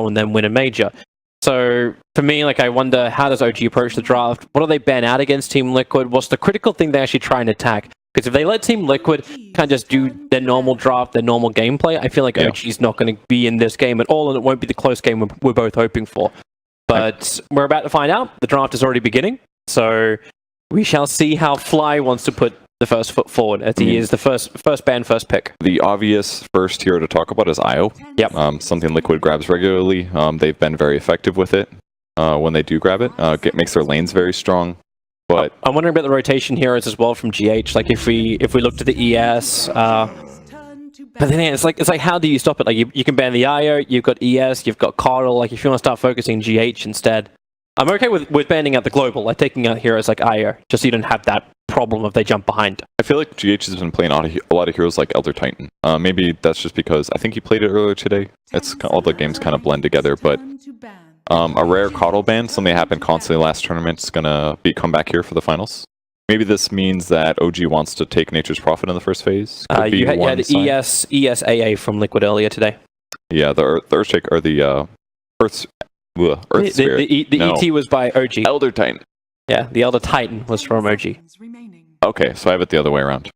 and then win a major. So for me, like, I wonder, how does OG approach the draft? What do they ban out against Team Liquid? What's the critical thing they actually try and attack? Because if they let Team Liquid kind of just do their normal draft, their normal gameplay, I feel like OG's not going to be in this game at all, and it won't be the close game we're both hoping for. But we're about to find out. The draft is already beginning, so we shall see how Fly wants to put the first foot forward, as he is the first ban, first pick. The obvious first hero to talk about is IO. Yep. Something Liquid grabs regularly. They've been very effective with it when they do grab it. It makes their lanes very strong. But I'm wondering about the rotation heroes as well from GH. Like, if we look to the ES, but then it's like how do you stop it? Like, you can ban the IO, you've got ES, you've got Coddle. Like, if you want to start focusing GH instead, I'm okay with banning out the global, like taking out heroes like IO, just so you don't have that problem if they jump behind. I feel like GH has been playing a lot of heroes like Elder Titan. Maybe that's just because I think he played it earlier today. It's all the games kind of blend together, but a rare Coddle ban, something that happened constantly last tournament, is gonna come back here for the finals. Maybe this means that OG wants to take Nature's Prophet in the first phase. You had ESAA from Liquid earlier today. Yeah, the Earthshake, or the Earth Spirit. The ET was by OG. Elder Titan. Yeah, the Elder Titan was from OG. Okay, so I have it the other way around.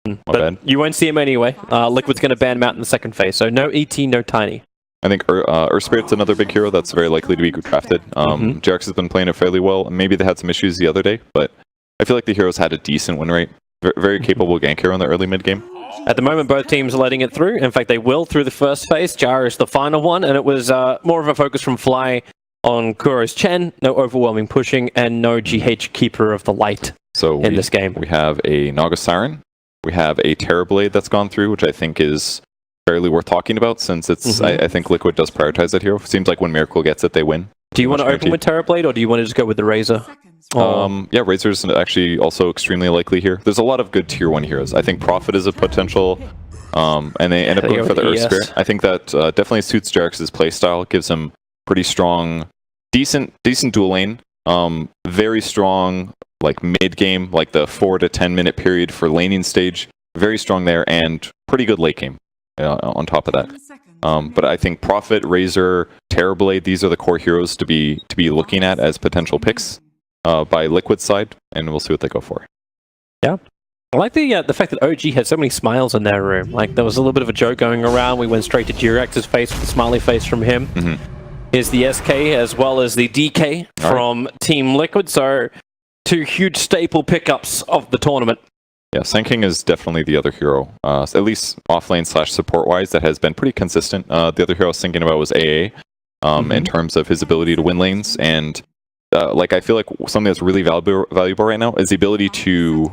My bad. You won't see him anyway. Liquid's going to ban him out in the second phase, so no ET, no Tiny. I think Earth Spirit's another big hero that's very likely to be drafted. JRX has been playing it fairly well. Maybe they had some issues the other day, but I feel like the heroes had a decent win rate. Very capable gank hero in the early mid game. At the moment, both teams are letting it through. In fact, they will through the first phase. Jar is the final one, and it was more of a focus from Fly on Kuro's Chen. No overwhelming pushing, and no GH Keeper of the Light in this game. We have a Naga Siren. We have a Terrorblade that's gone through, which I think is fairly worth talking about, since it's I think Liquid does prioritize that hero. Seems like when Miracle gets it, they win. Do you want to open with Terrorblade, or do you want to just go with the Razor? Yeah, Razor's actually also extremely likely here. There's a lot of good tier 1 heroes. I think Prophet is a potential, and they end up going for the Earth Spirit. I think that definitely suits JRX's playstyle, gives him pretty strong, decent dual lane, very strong like mid game, like the 4 to 10 minute period for laning stage, very strong there, and pretty good late game on top of that. But I think Prophet, Razor, Terrorblade, these are the core heroes to be looking at as potential picks by Liquid side, and we'll see what they go for. Yeah. I like the fact that OG had so many smiles in their room. Like, there was a little bit of a joke going around. We went straight to JRX's face with a smiley face from him. Here's the SK as well as the DK from Team Liquid. So, 2 huge staple pickups of the tournament. Yeah, Sanking is definitely the other hero, at least offlane / support wise, that has been pretty consistent. The other hero I was thinking about was AA, in terms of his ability to win lanes, and like, I feel like something that's really valuable right now is the ability to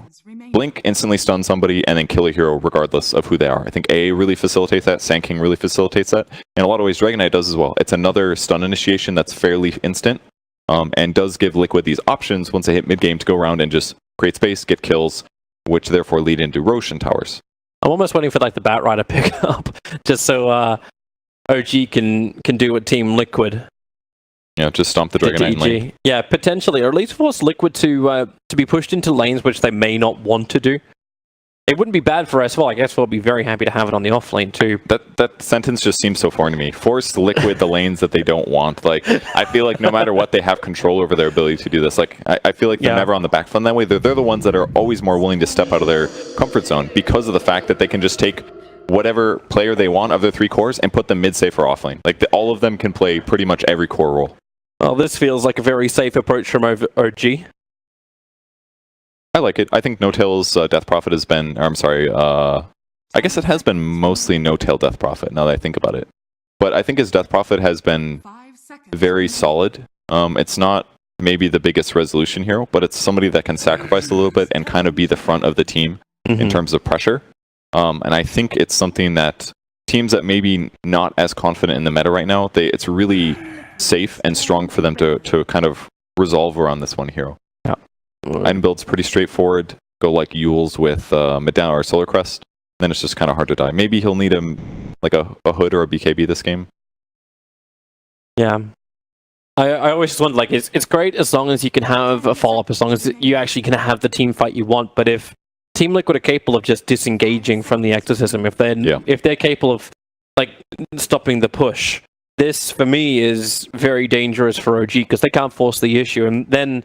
blink, instantly stun somebody, and then kill a hero regardless of who they are. I think AA really facilitates that, Sanking really facilitates that. In a lot of ways, Dragon Knight does as well. It's another stun initiation that's fairly instant, and does give Liquid these options once they hit mid game to go around and just create space, get kills, which therefore lead into Roshan towers. I'm almost waiting for like the Batrider pickup, just so OG can do what Team Liquid. Yeah, just stomp the Dragon Knight in lane. Yeah, potentially, or at least force Liquid to be pushed into lanes which they may not want to do. It wouldn't be bad for S4. I guess we'll be very happy to have it on the off lane too. That sentence just seems so foreign to me. Force Liquid the lanes that they don't want. Like, I feel like no matter what, they have control over their ability to do this. Like, I feel like they're never on the back foot that way. They're the ones that are always more willing to step out of their comfort zone because of the fact that they can just take whatever player they want of their 3 cores and put them mid safe or off lane. Like, all of them can play pretty much every core role. Well, this feels like a very safe approach from OG. I like it. I think No-Tail's Death Prophet has been... Or, I'm sorry, I guess it has been mostly No-Tail Death Prophet, now that I think about it. But I think his Death Prophet has been very solid. It's not maybe the biggest resolution hero, but it's somebody that can sacrifice a little bit and kind of be the front of the team in terms of pressure. And I think it's something that teams that maybe not as confident in the meta right now, it's really safe and strong for them to kind of resolve around this one hero. Yeah. Item build's pretty straightforward. Go like Yules with Middown or Solar Crest. Then it's just kind of hard to die. Maybe he'll need like a Hood or a BKB this game. Yeah. I always just wonder, like, it's great as long as you can have a follow-up, as long as you actually can have the team fight you want, but if Team Liquid are capable of just disengaging from the exorcism, if they're capable of, like, stopping the push, this for me is very dangerous for OG because they can't force the issue, and then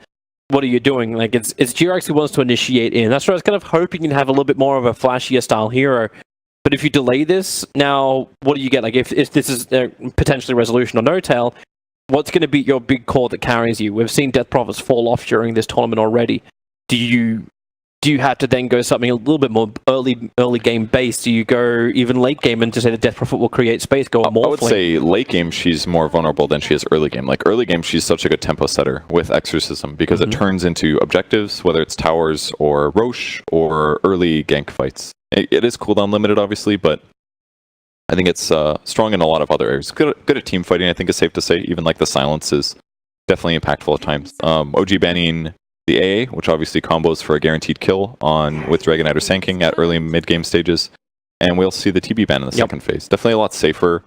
what are you doing? Like it's GRX who wants to initiate in. That's why I was kind of hoping you'd have a little bit more of a flashier style hero. But if you delay this, now what do you get? Like if this is potentially resolution or no tail, what's going to be your big core that carries you? We've seen Death Prophets fall off during this tournament already. Do you have to then go something a little bit more early game based? Do you go even late game and to say the Death Prophet will create space, go more? I would say late game she's more vulnerable than she is early game. Like early game she's such a good tempo setter with Exorcism because it turns into objectives, whether it's towers or Roche or early gank fights. It is cooldown limited obviously, but I think it's strong in a lot of other areas. Good at team fighting, I think is safe to say. Even like the silence is definitely impactful at times. OG banning the AA, which obviously combos for a guaranteed kill with Dragon Knight or Sand King at early and mid-game stages. And we'll see the TB ban in the second phase. Definitely a lot safer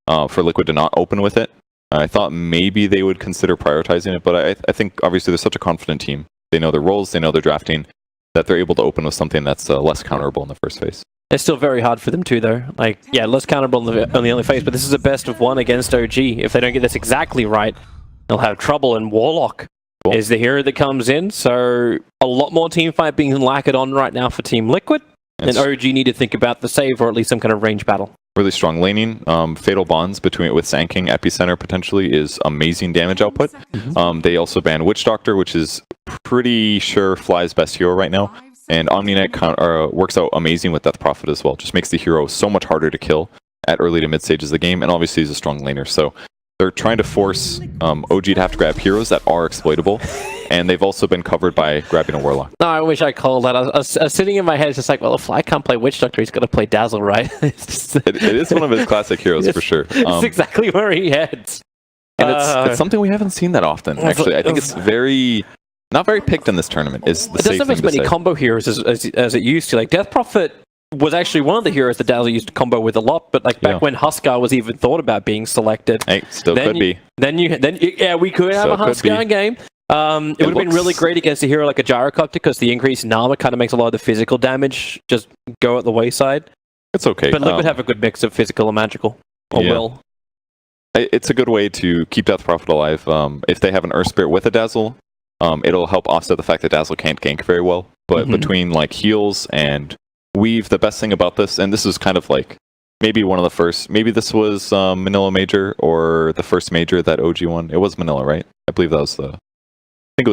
for Liquid to not open with it. I thought maybe they would consider prioritizing it, but I think obviously they're such a confident team. They know their roles, they know their drafting, that they're able to open with something that's less counterable in the first phase. It's still very hard for them too, though. Like, yeah, less counterable on the early phase, but this is a best of one against OG. If they don't get this exactly right, they'll have trouble, and Warlock is the hero that comes in, so a lot more team fight being lacquered on right now for Team Liquid, and OG need to think about the save, or at least some kind of range battle. Really strong laning. Fatal Bonds with Sand King, Epicenter potentially is amazing damage output. They also ban Witch Doctor, which is pretty sure Fly's best hero right now. And OmniKnight works out amazing with Death Prophet as well. Just makes the hero so much harder to kill at early to mid stages of the game, and obviously he's a strong laner. So they're trying to force OG to have to grab heroes that are exploitable, and they've also been covered by grabbing a Warlock. No, I wish I called that. I was sitting in my head, it's just like, well, if Fly can't play Witch Doctor, he's got to play Dazzle, right? It is one of his classic heroes for sure. It's exactly where he heads. And it's something we haven't seen that often, actually. I think it's not very picked in this tournament. It doesn't have as many combo heroes as it used to. Like Death Prophet was actually one of the heroes that Dazzle used to combo with a lot, but like back when Huskar was even thought about being selected, still could be. We could have a Huskar game. It would have been really great against a hero like a Gyrocopter because the increase in armor kind of makes a lot of the physical damage just go at the wayside. It's okay. But Liquid have a good mix of physical and magical. Or will. It's a good way to keep Death Prophet alive. If they have an Earth Spirit with a Dazzle, it'll help offset the fact that Dazzle can't gank very well. But between like heals and Weave, the best thing about this, and this is kind of like maybe one of the first, maybe this was Manila Major or the first major that OG won. It was Manila, right? I believe that was I think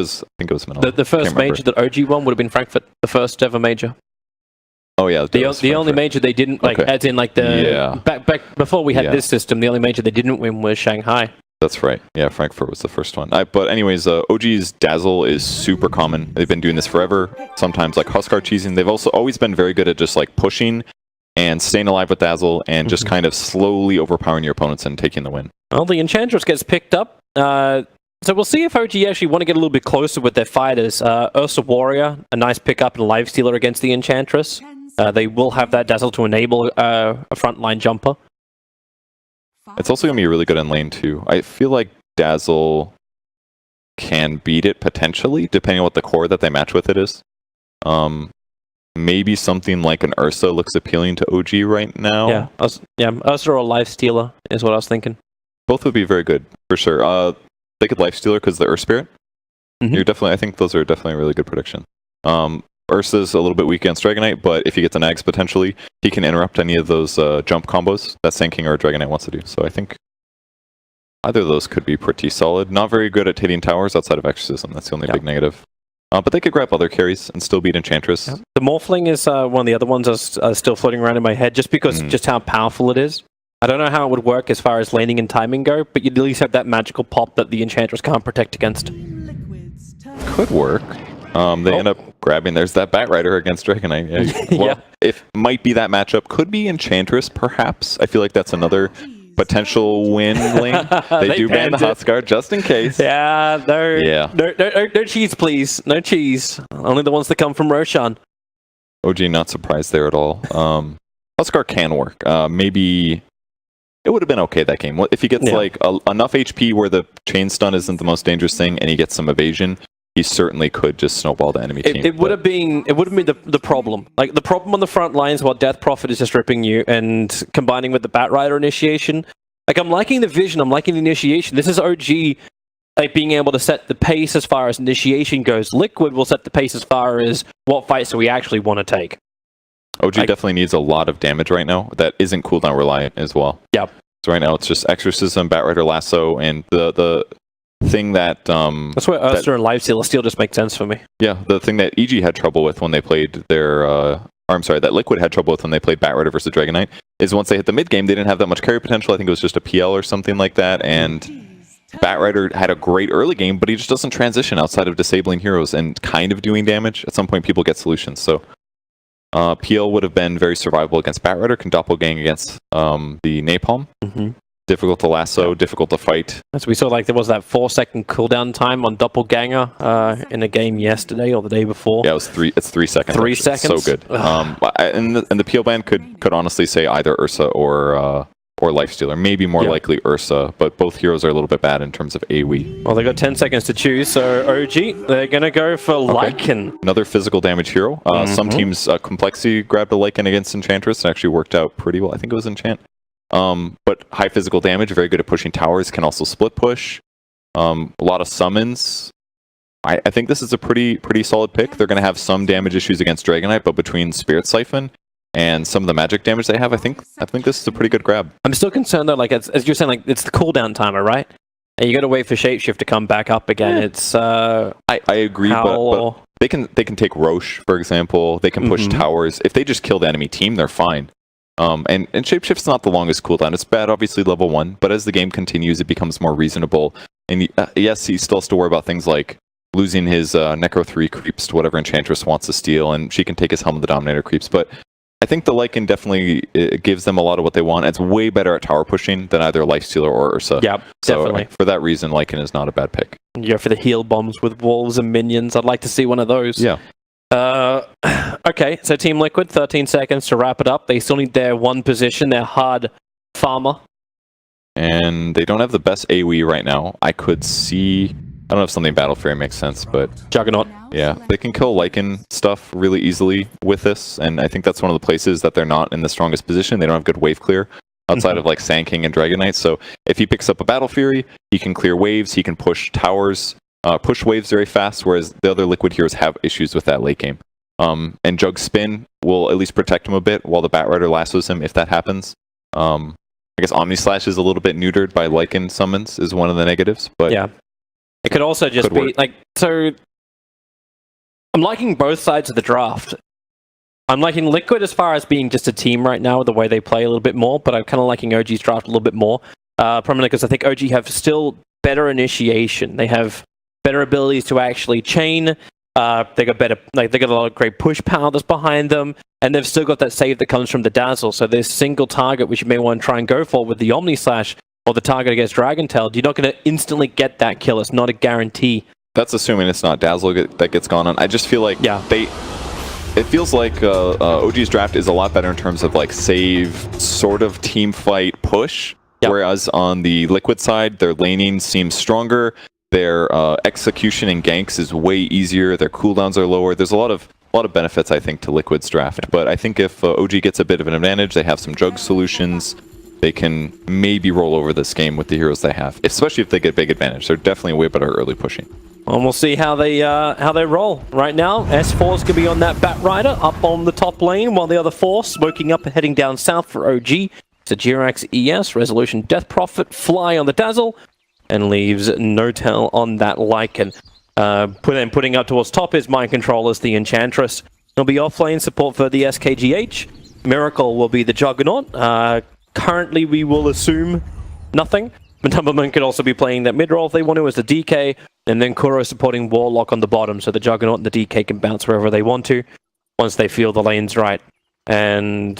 it was Manila. The first major that OG won would have been Frankfurt, the first ever major. Oh yeah, the only major they didn't as in like back before we had this system, the only major they didn't win was Shanghai. That's right. Yeah, Frankfurt was the first one. But anyways, OG's Dazzle is super common. They've been doing this forever. Sometimes like Huskar cheesing. They've also always been very good at just like pushing and staying alive with Dazzle and just kind of slowly overpowering your opponents and taking the win. Well, the Enchantress gets picked up. So we'll see if OG actually want to get a little bit closer with their fighters. Ursa Warrior, a nice pickup and a Lifestealer against the Enchantress. They will have that Dazzle to enable a frontline jumper. It's also going to be really good in lane too. I feel like Dazzle can beat it potentially, depending on what the core that they match with it is. Maybe something like an Ursa looks appealing to OG right now. Ursa or Lifestealer is what I was thinking. Both would be very good, for sure. They could Lifestealer because the Earth Spirit. I think those are definitely a really good prediction. Ursa's a little bit weak against Dragon Knight, but if he gets an Ags potentially, he can interrupt any of those jump combos that Sand King or Dragon Knight wants to do. So I think either of those could be pretty solid. Not very good at hitting towers outside of Exorcism. That's the only big negative. But they could grab other carries and still beat Enchantress. Yeah. The Morphling is one of the other ones that's still floating around in my head, just because just how powerful it is. I don't know how it would work as far as laning and timing go, but you'd at least have that magical pop that the Enchantress can't protect against. Could work. They end up grabbing. There's that Batrider against Dragon Knight. Well, if might be that matchup, could be Enchantress, perhaps. I feel like that's another potential win lane. They do ban the Huskar just in case. No cheese, please. No cheese. Only the ones that come from Roshan. OG not surprised there at all. Huskar can work. Maybe it would have been okay that game. If he gets like enough HP where the chain stun isn't the most dangerous thing, and he gets some evasion, he certainly could just snowball the enemy team. It would have been the problem. Like the problem on the front lines while Death Prophet is just ripping you and combining with the Batrider initiation. Like, I'm liking the vision, I'm liking the initiation. This is OG, like, being able to set the pace as far as initiation goes. Liquid will set the pace as far as what fights do we actually want to take. OG definitely needs a lot of damage right now that isn't cooldown reliant as well. Yep. So right now it's just Exorcism, Batrider, Lasso, and the thing that... That's where Ursa and Lifesteal still just make sense for me. Yeah, the thing that EG had trouble with when they played their... I'm sorry, that Liquid had trouble with when they played Batrider versus Dragon Knight, is once they hit the mid-game, they didn't have that much carry potential. I think it was just a PL or something like that, and Batrider had a great early game, but he just doesn't transition outside of disabling heroes and kind of doing damage. At some point, people get solutions, so PL would have been very survivable against Batrider, can doppelgang against the Napalm. Difficult to lasso, difficult to fight. As we saw, like, there was that 4-second cooldown time on Doppelganger in a game yesterday or the day before. Yeah, it's 3 seconds. 3 seconds. So good. And the PL ban could honestly say either Ursa or Lifestealer. Maybe more likely Ursa, but both heroes are a little bit bad in terms of AoE. Well, they got 10 seconds to choose, so OG, they're going to go for Lycan. Another physical damage hero. Some teams, Complexity grabbed a Lycan against Enchantress and actually worked out pretty well. I think it was Enchant. But high physical damage, very good at pushing towers, can also split push. A lot of summons. I think this is a pretty solid pick. They're going to have some damage issues against Dragon Knight, but between Spirit Siphon and some of the magic damage they have, I think this is a pretty good grab. I'm still concerned though, like, as you're saying, like, it's the cooldown timer, right? And you got to wait for Shapeshift to come back up again. It's I agree, but they can take Roche, for example. They can push towers. If they just kill the enemy team, they're fine. And Shapeshift's not the longest cooldown. It's bad, obviously, level 1, but as the game continues, it becomes more reasonable. And yes, he still has to worry about things like losing his Necro 3 creeps to whatever Enchantress wants to steal, and she can take his Helm of the Dominator creeps. But I think the Lycan definitely gives them a lot of what they want. It's way better at tower pushing than either Lifestealer or Ursa. Yeah, definitely. So for that reason, Lycan is not a bad pick. Yeah, for the heal bombs with wolves and minions, I'd like to see one of those. Yeah. Okay, so Team Liquid, 13 seconds to wrap it up. They still need their one position, their hard farmer. And they don't have the best AoE right now. I could see... I don't know if something Battle Fury makes sense, but... Juggernaut. Yeah, they can kill Lycan stuff really easily with this, and I think that's one of the places that they're not in the strongest position. They don't have good wave clear outside of like Sand King and Dragon Knight, so if he picks up a Battle Fury, he can clear waves, he can push towers, push waves very fast, whereas the other Liquid heroes have issues with that late game. And Jug Spin will at least protect him a bit while the Batrider lassos him if that happens. I guess Omni Slash is a little bit neutered by Lycan summons is one of the negatives, but... Yeah. It could also just be, like, so... I'm liking both sides of the draft. I'm liking Liquid as far as being just a team right now, the way they play a little bit more, but I'm kind of liking OG's draft a little bit more. Primarily because I think OG have still better initiation. They have better abilities to actually chain. They got better, like, they got a lot of great push power that's behind them, and they've still got that save that comes from the Dazzle. So this single target, which you may want to try and go for with the Omni Slash, or the target against Dragon Tail, you're not going to instantly get that kill. It's not a guarantee. That's assuming it's not Dazzle that gets gone on. I just feel like it feels like OG's draft is a lot better in terms of like save, sort of team fight push. Yep. Whereas on the Liquid side, their laning seems stronger. Their execution and ganks is way easier. Their cooldowns are lower. There's a lot of benefits, I think, to Liquid's draft. But I think if OG gets a bit of an advantage, they have some Jug solutions. They can maybe roll over this game with the heroes they have, especially if they get big advantage. They're definitely way better early pushing. And we'll see how they roll. Right now, S4's going to be on that Batrider up on the top lane, while the other four smoking up and heading down south for OG. It's a Jirax ES, Resolution Death Prophet, Fly on the Dazzle, and leaves No-Tell on that Lycan. Putting up towards top is Mind Controller's the Enchantress. There'll be offlane support for the SKGH. Miracle will be the Juggernaut. Currently, we will assume nothing. Matumberman could also be playing that mid-roll if they want to as the DK, and then Kuro supporting Warlock on the bottom, so the Juggernaut and the DK can bounce wherever they want to, once they feel the lane's right. And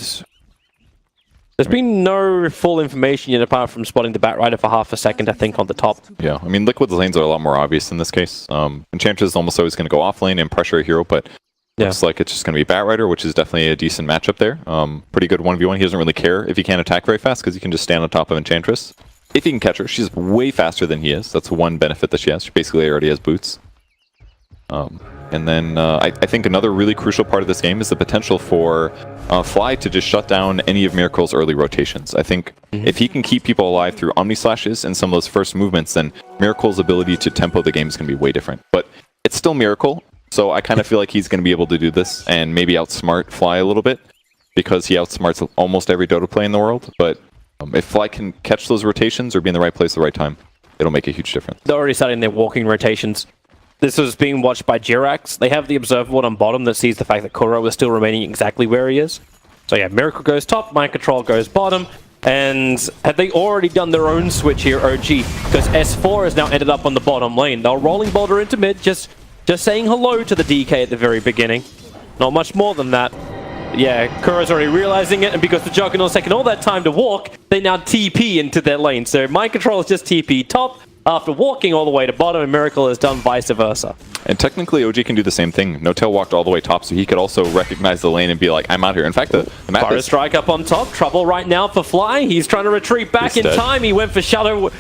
there's been no full information yet, apart from spotting the Batrider for half a second, I think, on the top. Yeah, I mean, Liquid's lanes are a lot more obvious in this case. Enchantress is almost always going to go off lane and pressure a hero, but looks like it's just going to be Batrider, which is definitely a decent matchup there. Pretty good 1v1. He doesn't really care if he can't attack very fast, because he can just stand on top of Enchantress. If he can catch her, she's way faster than he is. That's one benefit that she has. She basically already has boots. And then I think another really crucial part of this game is the potential for Fly to just shut down any of Miracle's early rotations. I think if he can keep people alive through Omni Slashes and some of those first movements, then Miracle's ability to tempo the game is going to be way different. But it's still Miracle, so I kind of feel like he's going to be able to do this and maybe outsmart Fly a little bit, because he outsmarts almost every Dota play in the world. But if Fly can catch those rotations or be in the right place at the right time, it'll make a huge difference. They're already starting their walking rotations. This was being watched by Jirax. They have the observer board on bottom that sees the fact that Kuro is still remaining exactly where he is. So yeah, Miracle goes top, Mind Control goes bottom. And have they already done their own switch here, OG? Because S4 has now ended up on the bottom lane. They're rolling Boulder into mid, just saying hello to the DK at the very beginning. Not much more than that. Yeah, Kuro's already realizing it, and because the Juggernaut's taken all that time to walk, they now TP into their lane. So Mind Control is just TP top after walking all the way to bottom, and Miracle has done vice versa. And technically, OG can do the same thing. No-Tail walked all the way top, so he could also recognize the lane and be like, I'm out here. In fact, the map is... strike up on top. Trouble right now for Fly. He's trying to retreat back in time. He went for Shadow...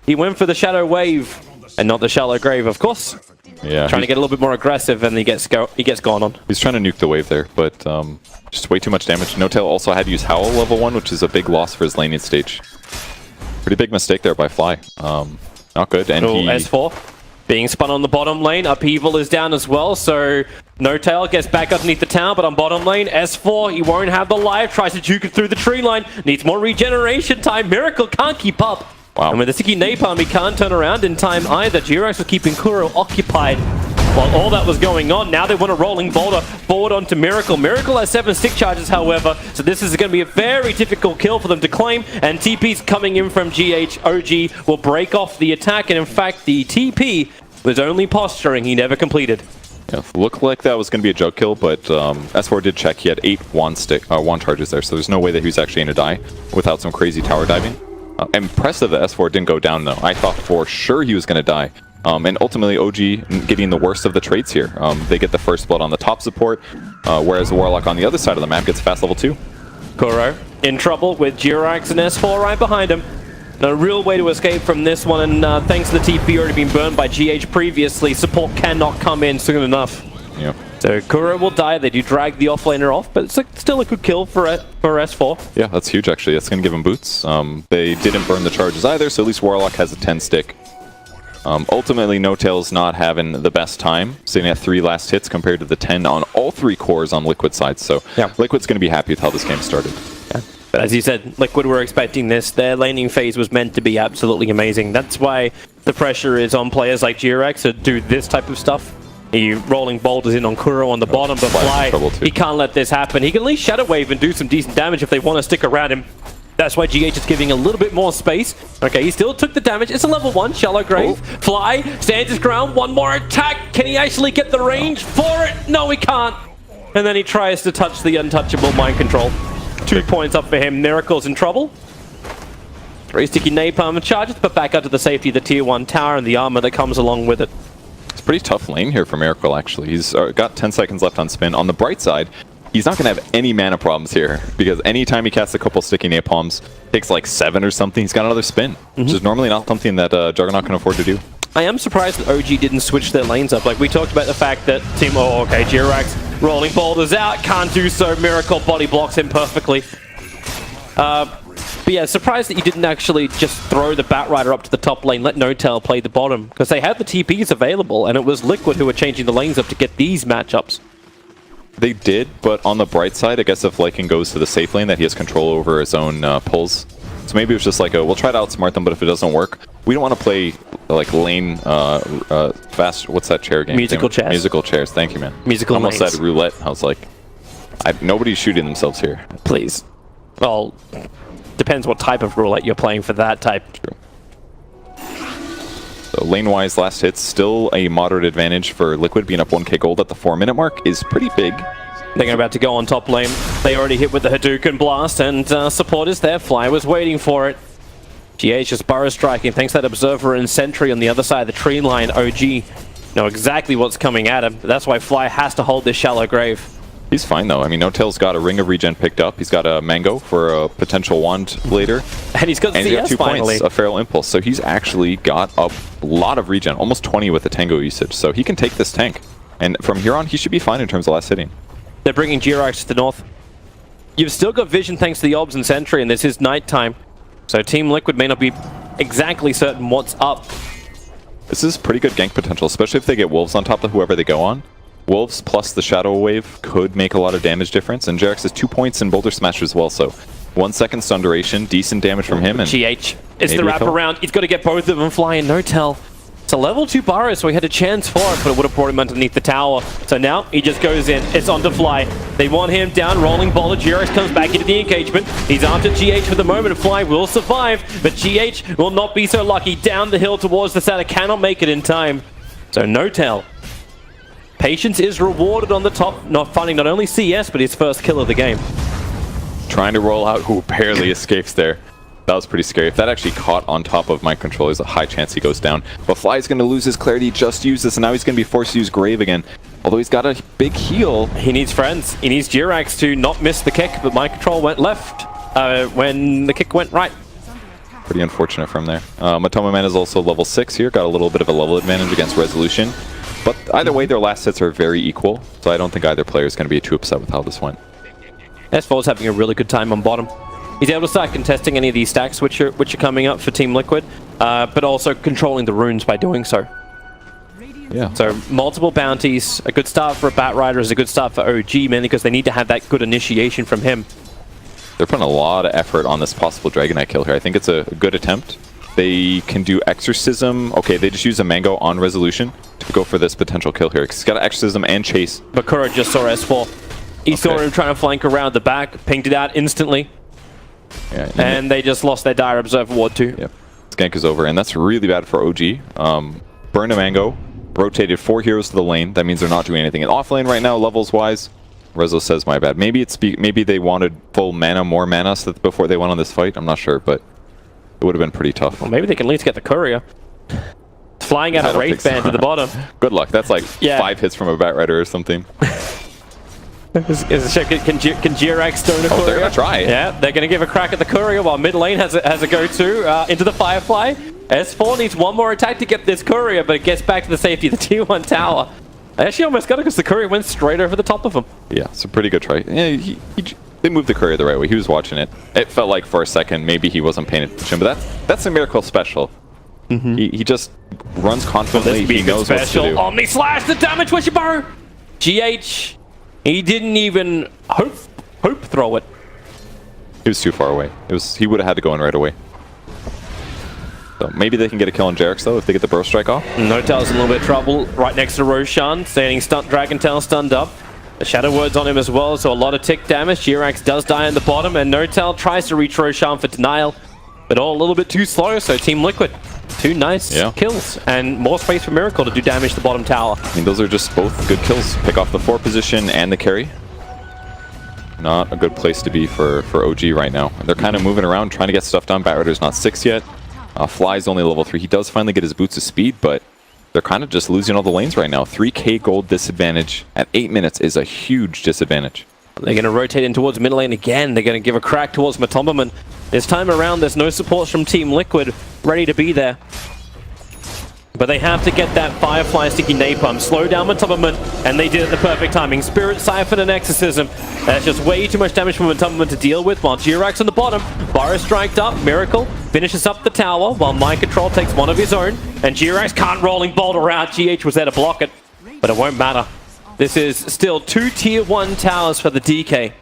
He went for the Shadow Wave, and not the Shallow Grave, of course. Yeah, trying to get a little bit more aggressive, and he gets gone on. He's trying to nuke the wave there, but just way too much damage. No-Tail also had to use Howl level 1, which is a big loss for his laning stage. Pretty big mistake there by Fly. Not good. And S4 being spun on the bottom lane. Upheaval is down as well, so No-Tail gets back underneath the tower, but on bottom lane, S4, he won't have the life. Tries to juke it through the tree line. Needs more regeneration time. Miracle can't keep up. Wow. And with the sticky napalm, he can't turn around in time either. Jirax was keeping Kuro occupied while all that was going on. Now they want a rolling boulder forward onto Miracle. Miracle has 7 stick charges, however, so this is going to be a very difficult kill for them to claim, and TP's coming in from GH. OG will break off the attack, and in fact, the TP was only posturing. He never completed. Yeah, looked like that was going to be a jug kill, but S4 did check. He had 8 wand charges there, so there's no way that he was actually going to die without some crazy tower diving. Impressive that S4 didn't go down, though. I thought for sure he was going to die. And ultimately, OG getting the worst of the traits here. They get the first blood on the top support, whereas the Warlock on the other side of the map gets fast level 2. Kuro in trouble with Jirax and S4 right behind him. No real way to escape from this one, and thanks to the TP already being burned by GH previously, support cannot come in soon enough. Yep. So Kuro will die. They do drag the offlaner off, but it's still a good kill for S4. Yeah, that's huge, actually. That's going to give him boots. They didn't burn the charges either, so at least Warlock has a 10 stick. Ultimately, No-Tail's not having the best time, sitting at 3 last hits compared to the 10 on all 3 cores on Liquid side. So yeah, Liquid's going to be happy with how this game started. Yeah. But as you said, Liquid were expecting this. Their laning phase was meant to be absolutely amazing. That's why the pressure is on players like Jirax to do this type of stuff. He rolling boulders in on Kuro on the bottom, but Fly, he can't let this happen. He can at least Shadow Wave and do some decent damage if they want to stick around him. That's why GH is giving a little bit more space. Okay, he still took the damage. It's a level 1, Shallow Grave. Oh. Fly stands his ground. One more attack. Can he actually get the range for it? No, he can't. And then he tries to touch the untouchable Mind Control. 2 points up for him. Miracle's in trouble. 3 sticky napalm charges, but back out to the safety of the tier 1 tower and the armor that comes along with it. It's a pretty tough lane here for Miracle, actually. He's got 10 seconds left on spin. On the bright side, he's not going to have any mana problems here, because anytime he casts a couple sticky napalms, takes like 7 or something, he's got another spin, which is normally not something that Juggernaut can afford to do. I am surprised that OG didn't switch their lanes up. Like, we talked about the fact that Team... Oh, okay, Jirax rolling boulders out, can't do so. Miracle body blocks him perfectly. But yeah, surprised that you didn't actually just throw the Batrider up to the top lane, let No-Tail play the bottom, because they had the TPs available, and it was Liquid who were changing the lanes up to get these matchups. They did, but on the bright side, I guess if Lycan goes to the safe lane, that he has control over his own pulls. So maybe it was just like, we'll try to outsmart them, but if it doesn't work, we don't want to play like lane fast. What's that chair game? Musical chairs. Musical chairs. Thank you, man. Musical almost lanes. said roulette. I was like, nobody's shooting themselves here. Please. Well, depends what type of roulette you're playing for that type. True. So lane-wise, last hits, still a moderate advantage for Liquid. Being up 1k gold at the 4-minute mark is pretty big. They're about to go on top lane. They already hit with the Hadouken Blast, and support is there. Fly was waiting for it. GH is burrow striking thanks to that Observer and Sentry on the other side of the tree line. OG know exactly what's coming at him. That's why Fly has to hold this Shallow Grave. He's fine, though. I mean, No-Tail's got a Ring of Regen picked up. He's got a Mango for a potential wand later. And he's got CS 2 finally. points, a Feral Impulse. So he's actually got a lot of regen, almost 20 with the Tango usage. So he can take this tank. And from here on, he should be fine in terms of last hitting. They're bringing Jirax to the north. You've still got vision thanks to the Obs and Sentry, and this is nighttime. So Team Liquid may not be exactly certain what's up. This is pretty good gank potential, especially if they get Wolves on top of whoever they go on. Wolves plus the Shadow Wave could make a lot of damage difference, and Jirax has 2 points in Boulder Smash as well, so 1 second stun duration, decent damage from him. And GH, it's the wraparound. He's got to get both of them flying, no tell. It's a level 2 Bucharest, so he had a chance for it, but it would have brought him underneath the tower. So now he just goes in. It's on to Fly. They want him down, rolling boulder. Jirax comes back into the engagement. He's after GH for the moment. Fly will survive, but GH will not be so lucky. Down the hill towards the center, cannot make it in time. So no tell. Patience is rewarded on the top, not finding not only CS, but his first kill of the game. Trying to roll out, who barely escapes there. That was pretty scary. If that actually caught on top of my controller, there's a high chance he goes down. But Fly is going to lose his clarity, just use this, and now he's going to be forced to use Grave again. Although he's got a big heal. He needs friends. He needs Jirax to not miss the kick, but my control went left when the kick went right. Pretty unfortunate from there. Matoma Man is also level 6 here, got a little bit of a level advantage against Resolution. But either way, their last hits are very equal, so I don't think either player is going to be too upset with how this went. S4's having a really good time on bottom. He's able to start contesting any of these stacks which are coming up for Team Liquid, but also controlling the runes by doing so. Yeah. So multiple bounties, a good start for a Batrider is a good start for OG, mainly because they need to have that good initiation from him. They're putting a lot of effort on this possible Dragonite kill here. I think it's a good attempt. They can do Exorcism. Okay, they just use a Mango on Resolution to go for this potential kill here. He's got an Exorcism and Chase. Bakura just saw S4. He saw him trying to flank around the back, pinged it out instantly. Yeah, and they just lost their Dire Observer Ward too. Yep. Gank is over, and that's really bad for OG. Burn a Mango, rotated 4 heroes to the lane. That means they're not doing anything. And off lane right now, levels-wise, Rezo says my bad. Maybe maybe they wanted full mana, more mana before they went on this fight. I'm not sure, but it would have been pretty tough. Well, maybe they can at least get the courier. Flying out a Wraith Band to the bottom. Good luck. That's like 5 hits from a Batrider or something. Can Jirax stone a courier? Oh, they're gonna try. Yeah, they're gonna give a crack at the courier while mid lane has a go-to into the Firefly. S4 needs one more attack to get this courier, but it gets back to the safety of the tier 1 tower. They actually almost got it because the courier went straight over the top of him. Yeah, it's a pretty good try. Yeah, they moved the courier the right way. He was watching it. It felt like for a second maybe he wasn't paying attention, but that's a Miracle special. He just runs confidently. He knows what to do. Omni Slash, the damage Wishibaru! GH, he didn't even hope throw it. He was too far away. He would have had to go in right away. So maybe they can get a kill on Jirax though if they get the Burrow Strike off. No-Tail's in a little bit of trouble right next to Roshan, standing Dragon Tail stunned up. The Shadow Word's on him as well, so a lot of tick damage. Jirax does die on the bottom, and No-Tail tries to reach Roshan for denial, but all a little bit too slow, so Team Liquid. 2 nice kills, and more space for Miracle to do damage to the bottom tower. I mean, those are just both good kills. Pick off the 4 position and the carry. Not a good place to be for OG right now. They're kind of moving around, trying to get stuff done. Batrider's not 6 yet. Fly's only level 3. He does finally get his boots of speed, but they're kind of just losing all the lanes right now. 3k gold disadvantage at 8 minutes is a huge disadvantage. They're going to rotate in towards mid lane again. They're going to give a crack towards Matombaman. This time around, there's no supports from Team Liquid ready to be there. But they have to get that Firefly Sticky Napalm, slow down Matombaman, and they did it at the perfect timing. Spirit Siphon and Exorcism. That's just way too much damage for Matombaman to deal with, while Jirax on the bottom. Burrow striked up, Miracle finishes up the tower, while My Control takes one of his own, and Jirax can't rolling boulder out. GH was there to block it, but it won't matter. This is still 2 tier 1 towers for the DK.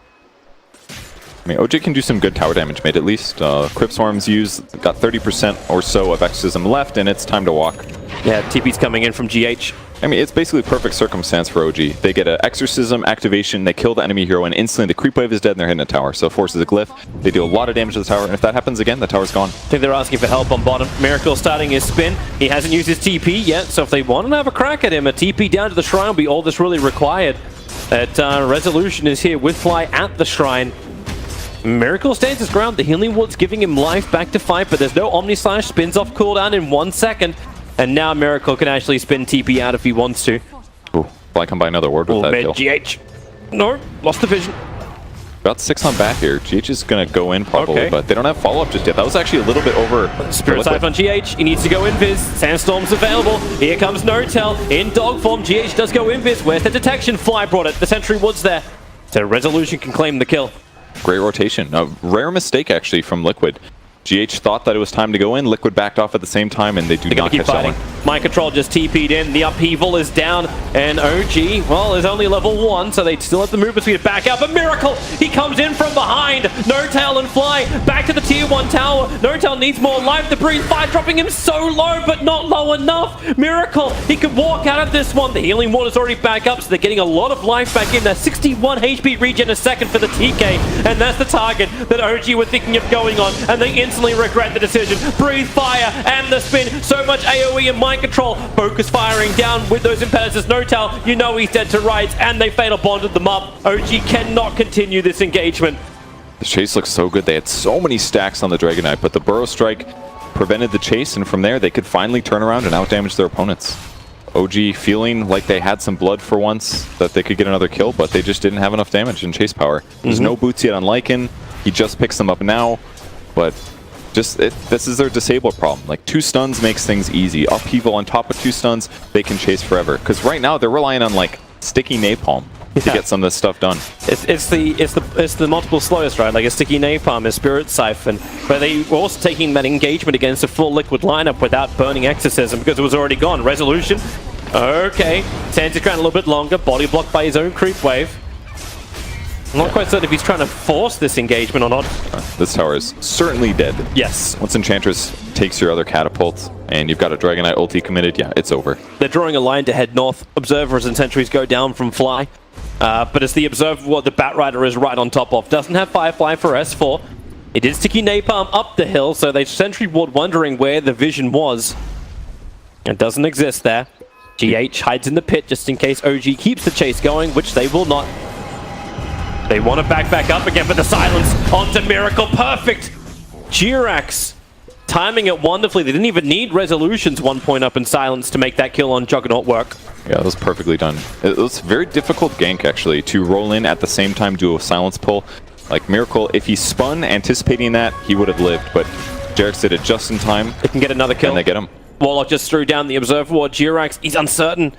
I mean, OG can do some good tower damage mid at least. Crypt Swarm's used, got 30% or so of Exorcism left, and it's time to walk. Yeah, TP's coming in from GH. I mean, it's basically perfect circumstance for OG. They get an Exorcism activation, they kill the enemy hero, and instantly the creep wave is dead and they're hitting a tower. So it forces a glyph. They do a lot of damage to the tower, and if that happens again, the tower's gone. I think they're asking for help on bottom. Miracle starting his spin. He hasn't used his TP yet, so if they want to have a crack at him, a TP down to the shrine will be all that's really required. That Resolution is here with Fly at the shrine. Miracle stands his ground. The Healing Ward's giving him life back to fight, but there's no Omni Slash. Spins off cooldown in 1 second. And now Miracle can actually spin TP out if he wants to. Ooh, Fly can buy another ward with that kill. GH. No, lost the vision. got 6 on back here. GH is going to go in probably, but they don't have follow-up just yet. That was actually a little bit over. Spirit Scythe on GH. He needs to go invis. Sandstorm's available. Here comes Notel in dog form. GH does go invis. Where's the detection? Fly brought it. The Sentry Wood's there. So Resolution can claim the kill. Great rotation. A rare mistake actually from Liquid. GH thought that it was time to go in. Liquid backed off at the same time, and they do not catch that one. Mind Control just TP'd in. The upheaval is down, and OG, well, is only level 1, so they still have the movement speed to back out. But Miracle, he comes in from behind. No-Tail and Fly back to the tier 1 tower. No-Tail needs more life to breathe. Fire dropping him so low, but not low enough. Miracle, he could walk out of this one. The healing water's already back up, so they're getting a lot of life back in there. 61 HP regen a second for the TK, and that's the target that OG were thinking of going on, and they instantly regret the decision. Breathe fire and the spin. So much AoE and mind control. Focus firing down with those impetuses. No-Tail, you know he's dead to rights, and they fatal bonded them up. OG cannot continue this engagement. The chase looks so good. They had so many stacks on the Dragon Knight, but the Burrow Strike prevented the chase, and from there they could finally turn around and outdamage their opponents. OG feeling like they had some blood for once, that they could get another kill, but they just didn't have enough damage and chase power. There's no boots yet on Lycan. He just picks them up now, but this is their disable problem. Like 2 stuns makes things easy. Upheaval on top of 2 stuns, they can chase forever. Because right now they're relying on like sticky napalm to get some of this stuff done. It's the multiple slows, right? Like a sticky napalm, a Spirit Siphon, but they were also taking that engagement against a full Liquid lineup without burning Exorcism because it was already gone. Resolution, okay. Stands his ground a little bit longer. Body blocked by his own creep wave. I'm not quite certain if he's trying to force this engagement or not. This tower is certainly dead. Yes. Once Enchantress takes your other catapult and you've got a Dragon Knight ulti committed, yeah, it's over. They're drawing a line to head north. Observers and sentries go down from Fly. But it's the Observer what the Batrider is right on top of. Doesn't have Firefly for S4. It is sticky napalm up the hill, so they Sentry Ward wondering where the vision was. It doesn't exist there. GH hides in the pit just in case OG keeps the chase going, which they will not. They want to back up again, but the silence onto Miracle. Perfect! Jirax timing it wonderfully. They didn't even need Resolution's 1 point up in silence to make that kill on Juggernaut work. Yeah, that was perfectly done. It was a very difficult gank, actually, to roll in at the same time, do a silence pull. Like Miracle, if he spun anticipating that, he would have lived, but Jirax did it just in time. They can get another kill. And they get him. Warlock just threw down the Observer Ward. Jirax, he's uncertain.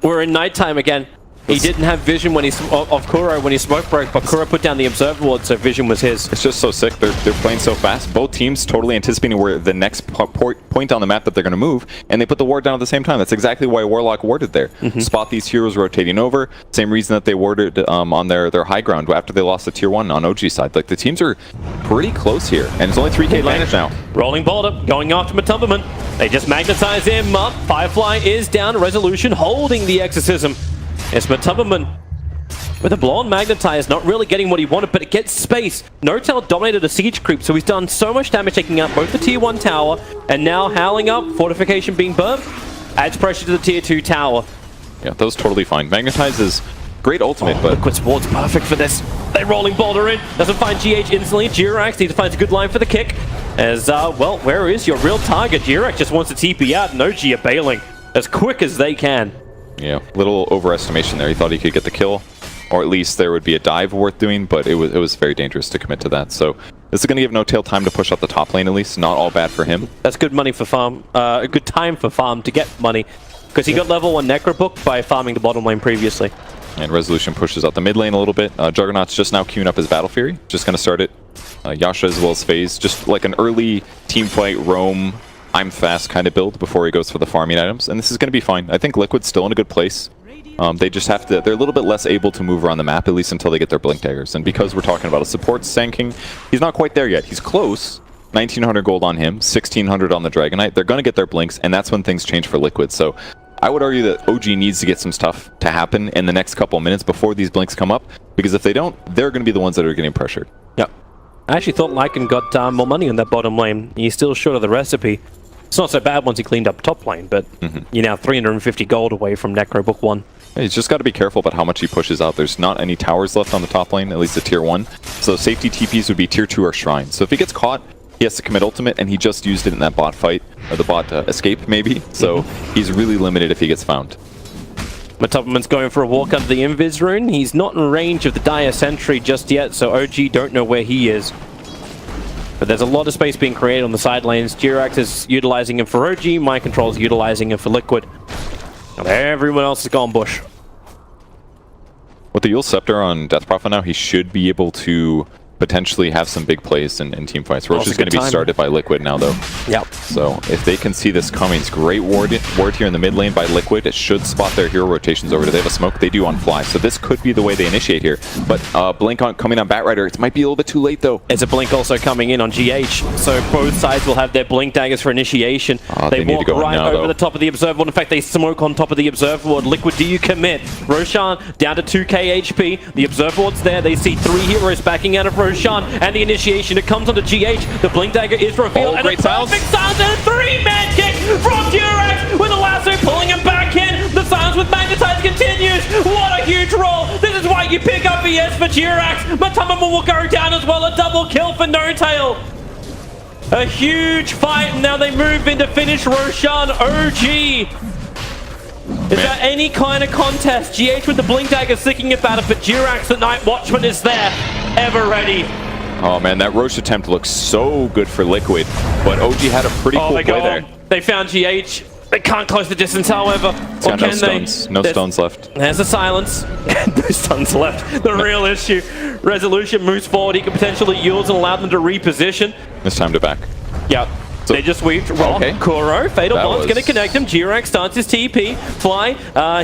We're in nighttime again. He didn't have vision when of Kuro when he smoke broke, but Kuro put down the Observer Ward, so vision was his. It's just so sick. They're playing so fast. Both teams totally anticipating where the next point on the map that they're going to move, and they put the ward down at the same time. That's exactly why Warlock warded there. Spot these heroes rotating over. Same reason that they warded on their high ground after they lost the tier 1 on OG side. Like the teams are pretty close here, and it's only 3k advantage now. Rolling boulder, going after Matumberman. They just magnetize him up. Firefly is down. Resolution holding the Exorcism. It's Matumberman with a blown magnetize, not really getting what he wanted, but it gets space. No-Tail dominated a siege creep, so he's done so much damage taking out both the tier 1 tower, and now howling up, fortification being burnt, adds pressure to the tier 2 tower. Yeah, that was totally fine. Magnetize is great ultimate, but Liquid Ward's perfect for this. They're rolling boulder in, doesn't find GH instantly. Jirax needs to find a good line for the kick. As, well, where is your real target? Jirax just wants to TP out, and OG are bailing as quick as they can. Yeah, little overestimation there. He thought he could get the kill, or at least there would be a dive worth doing, but it was very dangerous to commit to that. So this is going to give No-Tail time to push out the top lane at least. Not all bad for him. That's good money for farm. A good time for farm to get money, because he got level 1 Necrobook by farming the bottom lane previously. And Resolution pushes out the mid lane a little bit. Juggernaut's just now queuing up his Battle Fury. Just going to start it. Yasha as well as FaZe. Just like an early team fight roam. I'm fast kind of build before he goes for the farming items, and this is going to be fine. I think Liquid's still in a good place. They just have to, they're a little bit less able to move around the map, at least until they get their Blink Daggers. And because we're talking about a support Sand King, he's not quite there yet. He's close. 1900 gold on him, 1600 on the Dragon Knight. They're going to get their Blinks, and that's when things change for Liquid. So I would argue that OG needs to get some stuff to happen in the next couple of minutes before these Blinks come up, because if they don't, they're going to be the ones that are getting pressured. Yep. I actually thought Lycan got more money on that bottom lane. He's still short of the recipe. It's not so bad once he cleaned up top lane, but you're now 350 gold away from Necrobook 1. Yeah, he's just got to be careful about how much he pushes out. There's not any towers left on the top lane, at least at tier 1. So safety TPs would be tier 2 or Shrine. So if he gets caught, he has to commit ultimate, and he just used it in that bot fight, or the bot escape maybe. So he's really limited if he gets found. Matopperman's going for a walk under the Invis rune. He's not in range of the Dire Sentry just yet, so OG don't know where he is. But there's a lot of space being created on the side lanes. Jirax is utilizing him for OG, Mind Control is utilizing him for Liquid. And everyone else has gone bush. With the Yule Scepter on Death Prophet now, he should be able to potentially have some big plays in team fights. Roche is going to be started by Liquid now, though. Yep. So if they can see this coming, it's great ward here in the mid lane by Liquid. It should spot their hero rotations over. Do they have a smoke? They do on fly. So this could be the way they initiate here. But Blink coming on Batrider. It might be a little bit too late, though. There's a Blink also coming in on GH. So both sides will have their Blink daggers for initiation. They walk need to go right now, over the top of the Observer Ward. In fact, they smoke on top of the Observer Ward. Liquid, do you commit? Roshan down to 2k HP. The Observer Ward's there. They see 3 heroes backing out of Roshan. And the initiation, it comes onto GH. The Blink dagger is revealed. And a perfect silence and a 3-man kick from Jirax with a lasso pulling him back in. The silence with Magnetize continues. What a huge roll. This is why you pick up ES for Jirax. Matopperman will go down as well. A double kill for No Tail. A huge fight, and now they move in to finish Roshan. OG. Is there any kind of contest? GH with the Blink dagger sticking about it, but Jirax the Night Watchman is there, ever ready. Oh man, that Roche attempt looks so good for Liquid, but OG had a pretty cool play there. They found GH. They can't close the distance, however. Or can they? No stones left. There's a silence. No stones left. The real issue. Resolution moves forward. He can potentially use and allow them to reposition. It's time to back. Yep. So, they just weaved. Okay. Kuro, Fatal Bond's going to connect him. Jirax starts his TP. Fly,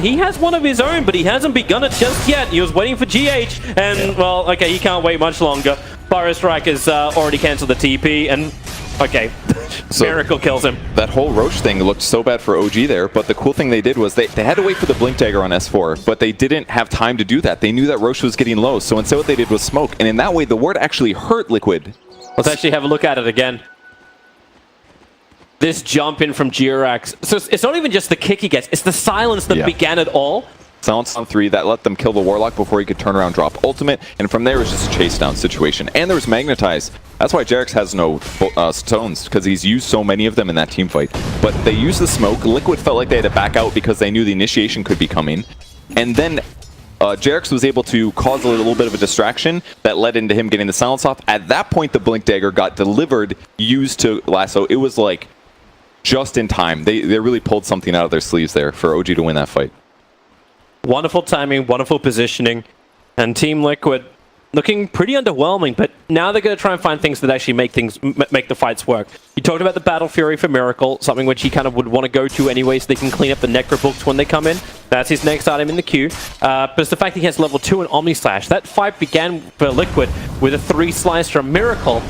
he has one of his own, but he hasn't begun it just yet. He was waiting for GH, and, well, okay, he can't wait much longer. Pyro Strike has already cancelled the TP, and, okay, so Miracle kills him. That whole Roche thing looked so bad for OG there, but the cool thing they did was they had to wait for the Blink Dagger on S4, but they didn't have time to do that. They knew that Roche was getting low, so instead what they did was smoke, and in that way, the ward actually hurt Liquid. Let's actually have a look at it again. This jump in from Jirax. So it's not even just the kick he gets, it's the silence that began it all. Silence on 3, that let them kill the Warlock before he could turn around, drop ultimate, and from there it was just a chase down situation. And there was Magnetize. That's why Jirax has no stones, because he's used so many of them in that team fight. But they used the smoke. Liquid felt like they had to back out because they knew the initiation could be coming. And then Jirax was able to cause a little bit of a distraction that led into him getting the silence off. At that point, the Blink Dagger got delivered, used to lasso. It was like just in time. They really pulled something out of their sleeves there for OG to win that fight. Wonderful timing, wonderful positioning, and Team Liquid looking pretty underwhelming, but now they're going to try and find things that actually make the fights work. You talked about the Battle Fury for Miracle, something which he kind of would want to go to anyway so they can clean up the Necro books when they come in. That's his next item in the queue. But it's the fact that he has level 2 and Omni Slash. That fight began for Liquid with a 3 slice from Miracle,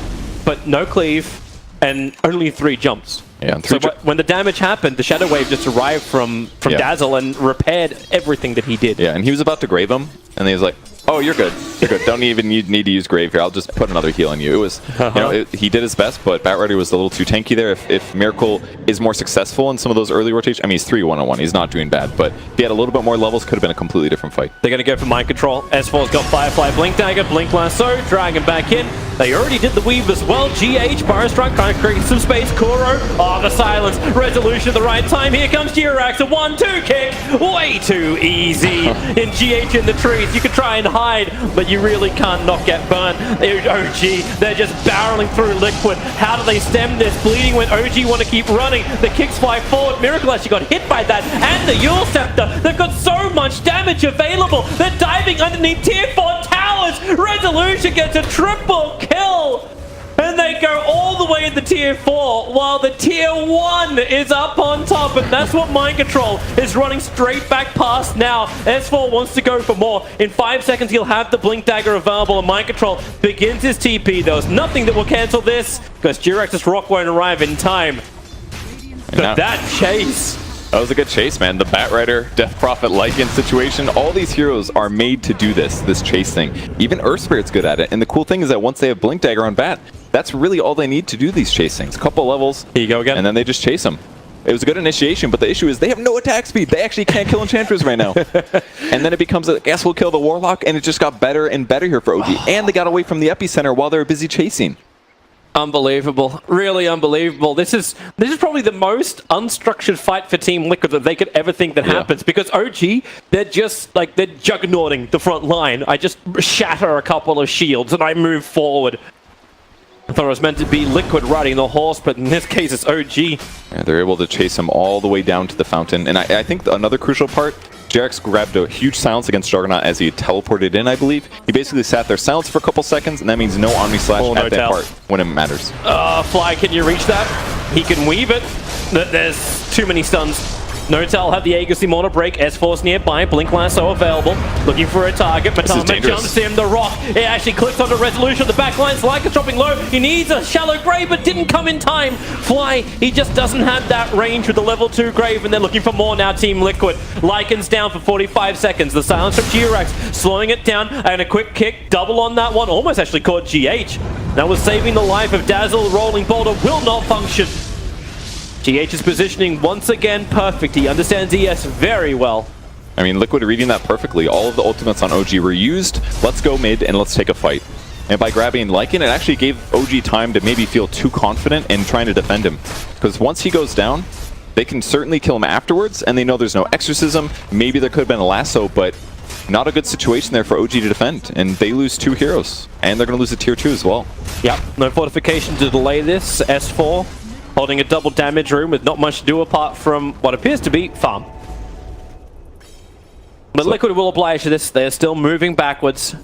but no cleave and only 3 jumps. Yeah, so when the damage happened, the Shadow Wave just arrived from Dazzle and repaired everything that he did. Yeah, and he was about to grave him, and he was like, oh, you're good. You're good. Don't even need to use grave here. I'll just put another heal on you. It was, you know, he did his best, but Batrider was a little too tanky there. If Miracle is more successful in some of those early rotations, I mean, he's 3-1-1. He's not doing bad, but if he had a little bit more levels, could have been a completely different fight. They're going to go for Mind Control. S4's got Firefly, Blink Dagger, Blink Lasso, drag him back in. They already did the weave as well. GH, Pyro Strike, trying to create some space. Kuro, the silence. Resolution at the right time. Here comes Jirax, a 1-2 kick. Way too easy. In GH in the trees, you could try and hide, but you really can't not get burned. OG, they're just barreling through Liquid. How do they stem this? Bleeding when OG want to keep running. The kicks fly forward. Miracle actually got hit by that. And the Yule Scepter. They've got so much damage available. They're diving underneath tier 4 towers. Resolution gets a triple kill. And they go all the way into tier 4 while the tier 1 is up on top, and that's what Mind Control is running straight back past now. S4 wants to go for more. In 5 seconds he'll have the Blink Dagger available, and Mind Control begins his TP. There's nothing that will cancel this because Jirax's rock won't arrive in time. But that chase... That was a good chase, man. The Batrider, Death Prophet, Lycan situation, all these heroes are made to do this chase thing. Even Earth Spirit's good at it. And the cool thing is that once they have Blink Dagger on Bat, that's really all they need to do these chase things. Couple levels. Here you go again. And then they just chase them. It was a good initiation, but the issue is they have no attack speed. They actually can't kill Enchantress right now. And then it becomes a guess we'll kill the Warlock, and it just got better and better here for OG. And they got away from the epicenter while they were busy chasing. Unbelievable. Really unbelievable. This is probably the most unstructured fight for Team Liquid that they could ever think that happens, because OG, they're just like, they're juggernauting the front line. I just shatter a couple of shields and I move forward. I thought it was meant to be Liquid riding the horse, but in this case it's OG. Yeah, they're able to chase him all the way down to the fountain. And I think another crucial part, JRX grabbed a huge silence against Juggernaut as he teleported in, I believe. He basically sat there silent for a couple seconds, and that means no Omni Slash at that part when it matters. Fly, can you reach that? He can weave it. There's too many stuns. Notel have the Aegis Immortal break. S-Force nearby. Blink Lasso available. Looking for a target. Matama jumps in. The rock. It actually clicks onto Resolution. The back line's like it's dropping low. He needs a shallow grave, but didn't come in time. Fly, he just doesn't have that range with the level 2 grave, and they're looking for more now, Team Liquid. Lycan's down for 45 seconds. The silence from GRX slowing it down, and a quick kick. Double on that one. Almost actually caught GH. That was saving the life of Dazzle. Rolling Boulder will not function. GH is positioning once again perfect. He understands ES very well. I mean, Liquid reading that perfectly. All of the ultimates on OG were used. Let's go mid and let's take a fight. And by grabbing Lycan, it actually gave OG time to maybe feel too confident in trying to defend him. Because once he goes down, they can certainly kill him afterwards, and they know there's no exorcism. Maybe there could have been a lasso, but not a good situation there for OG to defend. And they lose 2 heroes. And they're going to lose a tier 2 as well. Yep, no fortification to delay this. S4 holding a double damage room with not much to do apart from what appears to be farm. But Liquid will oblige to this. They're still moving backwards.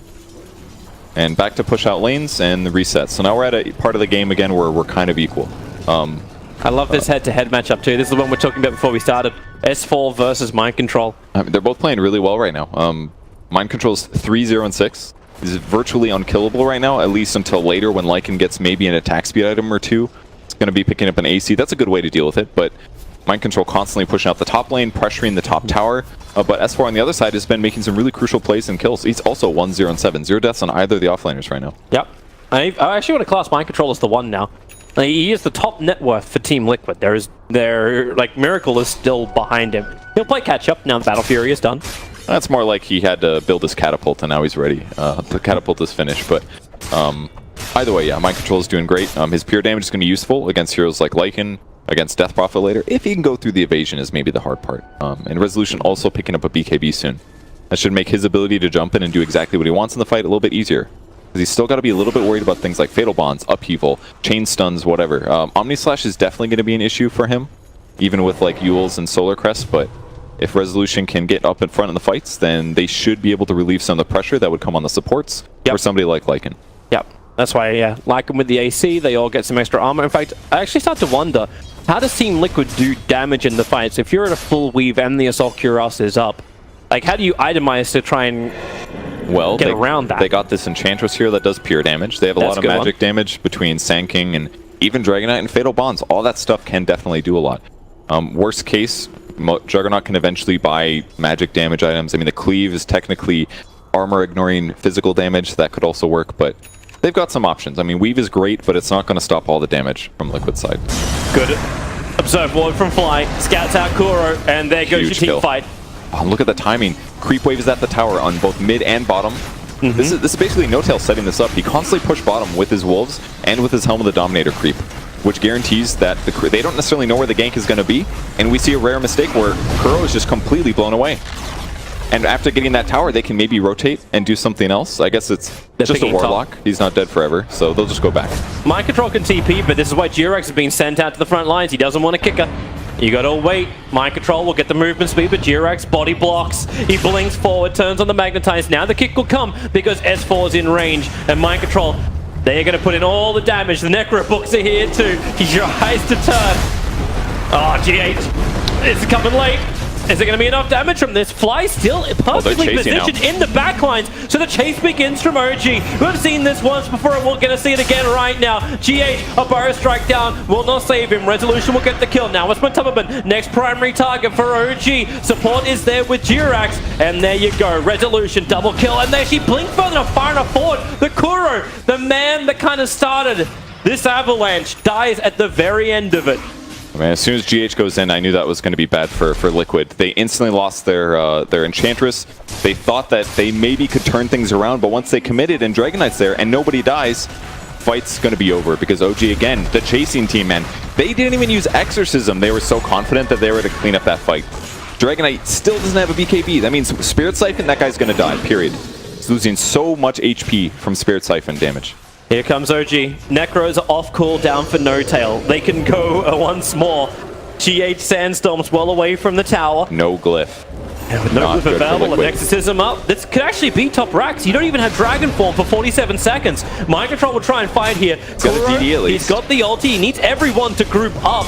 And back to push out lanes and the reset. So now we're at a part of the game again where we're kind of equal. I love this head-to-head matchup too. This is the one we're talking about before we started. S4 versus Mind Control. I mean, they're both playing really well right now. Mind Control's 3-0-6. He's virtually unkillable right now, at least until later when Lycan gets maybe an attack speed item or 2. Going to be picking up an AC. That's a good way to deal with it, but Mind Control constantly pushing out the top lane, pressuring the top tower. But S4 on the other side has been making some really crucial plays and kills. He's also 1-0-7. 0 deaths on either of the offlaners right now. Yep. I actually want to class Mind Control as the 1 now. He is the top net worth for Team Liquid. Like, Miracle is still behind him. He'll play catch up now Battle Fury is done. That's more like he had to build his catapult and now he's ready. The catapult is finished, but either way, yeah, Mind Control is doing great. His pure damage is going to be useful against heroes like Lycan, against Death Prophet later. If he can go through the evasion is maybe the hard part. And Resolution also picking up a BKB soon. That should make his ability to jump in and do exactly what he wants in the fight a little bit easier. Because he's still got to be a little bit worried about things like Fatal Bonds, Upheaval, Chain Stuns, whatever. Omni Slash is definitely going to be an issue for him, even with like Yules and Solar Crest, but if Resolution can get up in front in the fights, then they should be able to relieve some of the pressure that would come on the supports for somebody like Lycan. Yep. That's why, yeah, Lycan with the AC, they all get some extra armor. In fact, I actually start to wonder, how does Team Liquid do damage in the fights? If you're at a full weave and the Assault Cuirass is up, like, how do you itemize to try and get around that? They got this Enchantress here that does pure damage. They have a lot of magic damage between Sand King and even Dragonite and Fatal Bonds. All that stuff can definitely do a lot. Worst case, Juggernaut can eventually buy magic damage items. I mean, the Cleave is technically armor ignoring physical damage. That could also work, but they've got some options. I mean, Weave is great, but it's not going to stop all the damage from Liquid side. Good. Observe Ward from Fly. Scouts out Kuro, and there goes your team fight. Look at the timing. Creep Wave is at the tower on both mid and bottom. This is basically No-Tail setting this up. He constantly pushed bottom with his Wolves and with his Helm of the Dominator creep, which guarantees that they don't necessarily know where the gank is going to be, and we see a rare mistake where Kuro is just completely blown away. And after getting that tower, they can maybe rotate and do something else. I guess it's just a Warlock. He's not dead forever, so they'll just go back. Mind Control can TP, but this is why GRX is being sent out to the front lines. He doesn't want to kick her. You gotta wait. Mind Control will get the movement speed, but GRX body blocks. He blinks forward, turns on the Magnetize. Now the kick will come because S4 is in range, and Mind Control, they are gonna put in all the damage. The Necro books are here too. He tries to turn. Oh, GH is coming late. Is there going to be enough damage from this? Fly still perfectly positioned in the backlines, so the chase begins from OG. We've seen this once before, and we're going to see it again right now. GH, a Burrow strike down, will not save him. Resolution will get the kill. Now it's Matubman, next primary target for OG. Support is there with Jirax, and there you go. Resolution, double kill, and there she blinked further enough, far enough forward. The Kuro, the man that kind of started this avalanche, dies at the very end of it. Man, as soon as GH goes in, I knew that was going to be bad for Liquid. They instantly lost their Enchantress. They thought that they maybe could turn things around, but once they committed and Dragonite's there and nobody dies, fight's going to be over because OG, again, the chasing team, man, they didn't even use Exorcism. They were so confident that they were to clean up that fight. Dragonite still doesn't have a BKB. That means Spirit Siphon, that guy's going to die, period. He's losing so much HP from Spirit Siphon damage. Here comes OG. Necro's off cooldown for No Tail. They can go once more. GH Sandstorm's well away from the tower. No glyph. And with no glyph available, an Exorcism up. This could actually be top racks. You don't even have Dragon Form for 47 seconds. Mind Control will try and fight here. He's got a DD at least. He's got the ulti. He needs everyone to group up.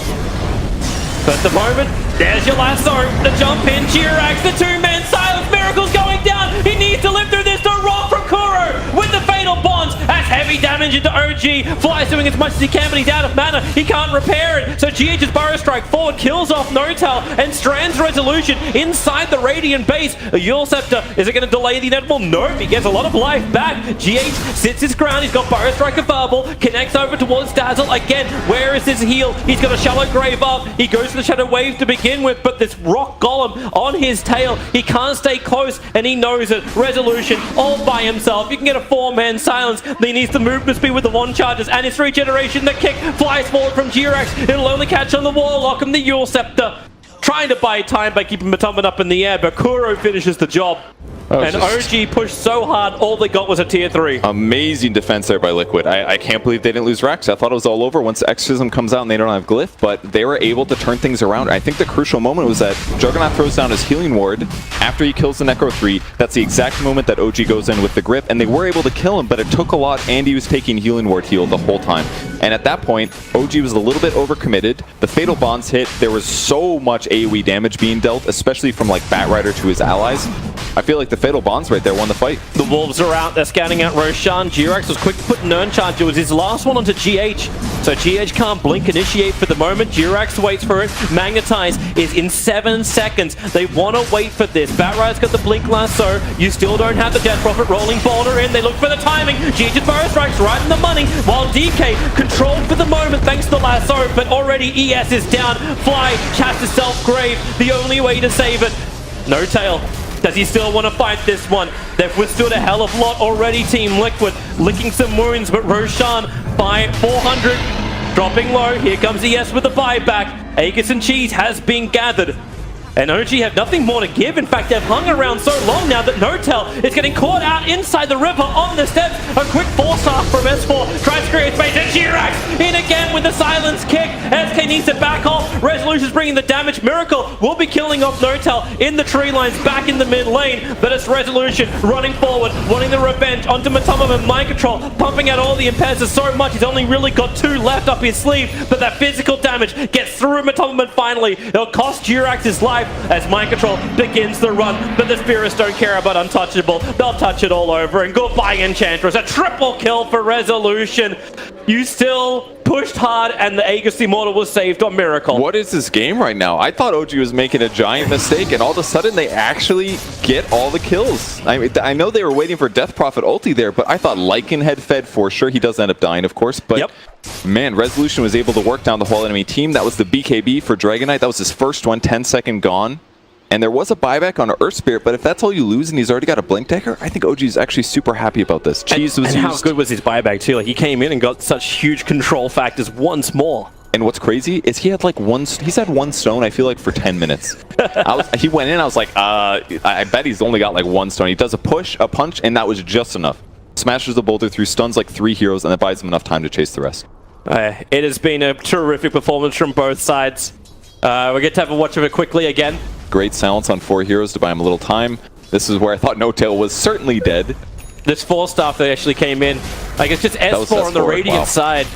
But at the moment, there's your lasso. The jump in, Jirax, the two-man silence. Miracle's going down. He needs to live through this. The rock from Kuro with the fatal bonds. That's heavy damage into OG. Fly's doing as much as he can, but he's out of mana. He can't repair it. So GH's Burrow Strike forward kills off No Tail and strands Resolution inside the Radiant base. Yule Scepter, is it going to delay the inevitable? Nope, he gets a lot of life back. GH sits his ground. He's got Burrow Strike available. Connects over towards Dazzle. Again, where is his heal? He's got a Shallow Grave up. He goes for the Shadow Wave to begin with, but this Rock Golem on his tail, he can't stay close, and he knows it. Resolution all by himself. You can get a 4-man silence. He needs to move to speed with the one charges, and his regeneration. The kick flies forward from Jirax. It'll only catch on the wall, lock him the Yule Scepter. Trying to buy time by keeping Matumban up in the air, but Kuro finishes the job. And OG pushed so hard, all they got was a tier 3. Amazing defense there by Liquid. I can't believe they didn't lose Rax. I thought it was all over once Exorcism comes out and they don't have Glyph, but they were able to turn things around. I think the crucial moment was that Juggernaut throws down his Healing Ward after he kills the Necro 3. That's the exact moment that OG goes in with the Grip, and they were able to kill him, but it took a lot, and he was taking Healing Ward heal the whole time. And at that point, OG was a little bit overcommitted. The Fatal Bonds hit. There was so much AoE damage being dealt, especially from like Batrider to his allies. I feel like the Fatal Bonds right there won the fight. The Wolves are out. They're scanning out Roshan. Jirax was quick to put Nern Charge. It was his last one onto GH. So GH can't blink initiate for the moment. Jirax waits for it. Magnetize is in 7 seconds. They want to wait for this. Batrider's got the blink lasso. You still don't have the Death Prophet rolling boulder in. They look for the timing. GH's Burrow Strike's right in the money. While DK controlled for the moment thanks to the lasso. But already ES is down. Fly casts his self-grave. The only way to save it. No Tail. Does he still want to fight this one? They've withstood a hell of a lot already, Team Liquid. Licking some wounds, but Roshan by 400. Dropping low. Here comes ES with the buyback. Aegis and Cheese has been gathered. And OG have nothing more to give. In fact, they've hung around so long now that No Tail is getting caught out inside the river on the steps. A quick 4-star from S4. Tries to create space. And Jirax in again with the silence kick. SK needs to back off. Resolution's bringing the damage. Miracle will be killing off No Tail in the tree lines back in the mid lane. But it's Resolution running forward, wanting the revenge onto Matumban and Mind Control, pumping out all the impairs so much. He's only really got 2 left up his sleeve. But that physical damage gets through Matumban finally. It'll cost Jirax his life as Mind Control begins the run, but the Spirits don't care about Untouchable. They'll touch it all over, and goodbye Enchantress. A triple kill for Resolution. You still pushed hard, and the Aegis Immortal was saved on Miracle. What is this game right now? I thought OG was making a giant mistake, and all of a sudden they actually get all the kills. I know they were waiting for Death Prophet ulti there, but I thought Lycan had fed for sure. He does end up dying, of course, but yep. Man, Resolution was able to work down the whole enemy team. That was the BKB for Dragonite. That was his first one, 10-second gone. And there was a buyback on Earth Spirit, but if that's all you lose and he's already got a Blink Dagger, I think OG is actually super happy about this. Cheese was used. How good was his buyback too? Like, he came in and got such huge control factors once more. And what's crazy is he had like he's had 1 stone, I feel like, for 10 minutes. He went in, I was like, I bet he's only got like 1 stone. He does a push, a punch, and that was just enough. Smashes the boulder through, stuns like 3 heroes, and that buys him enough time to chase the rest. It has been a terrific performance from both sides. We get to have a watch of it quickly again. Great silence on 4 heroes to buy him a little time. This is where I thought No Tail was certainly dead. This 4-star that actually came in. Like, it's just S4 on the Radiant side.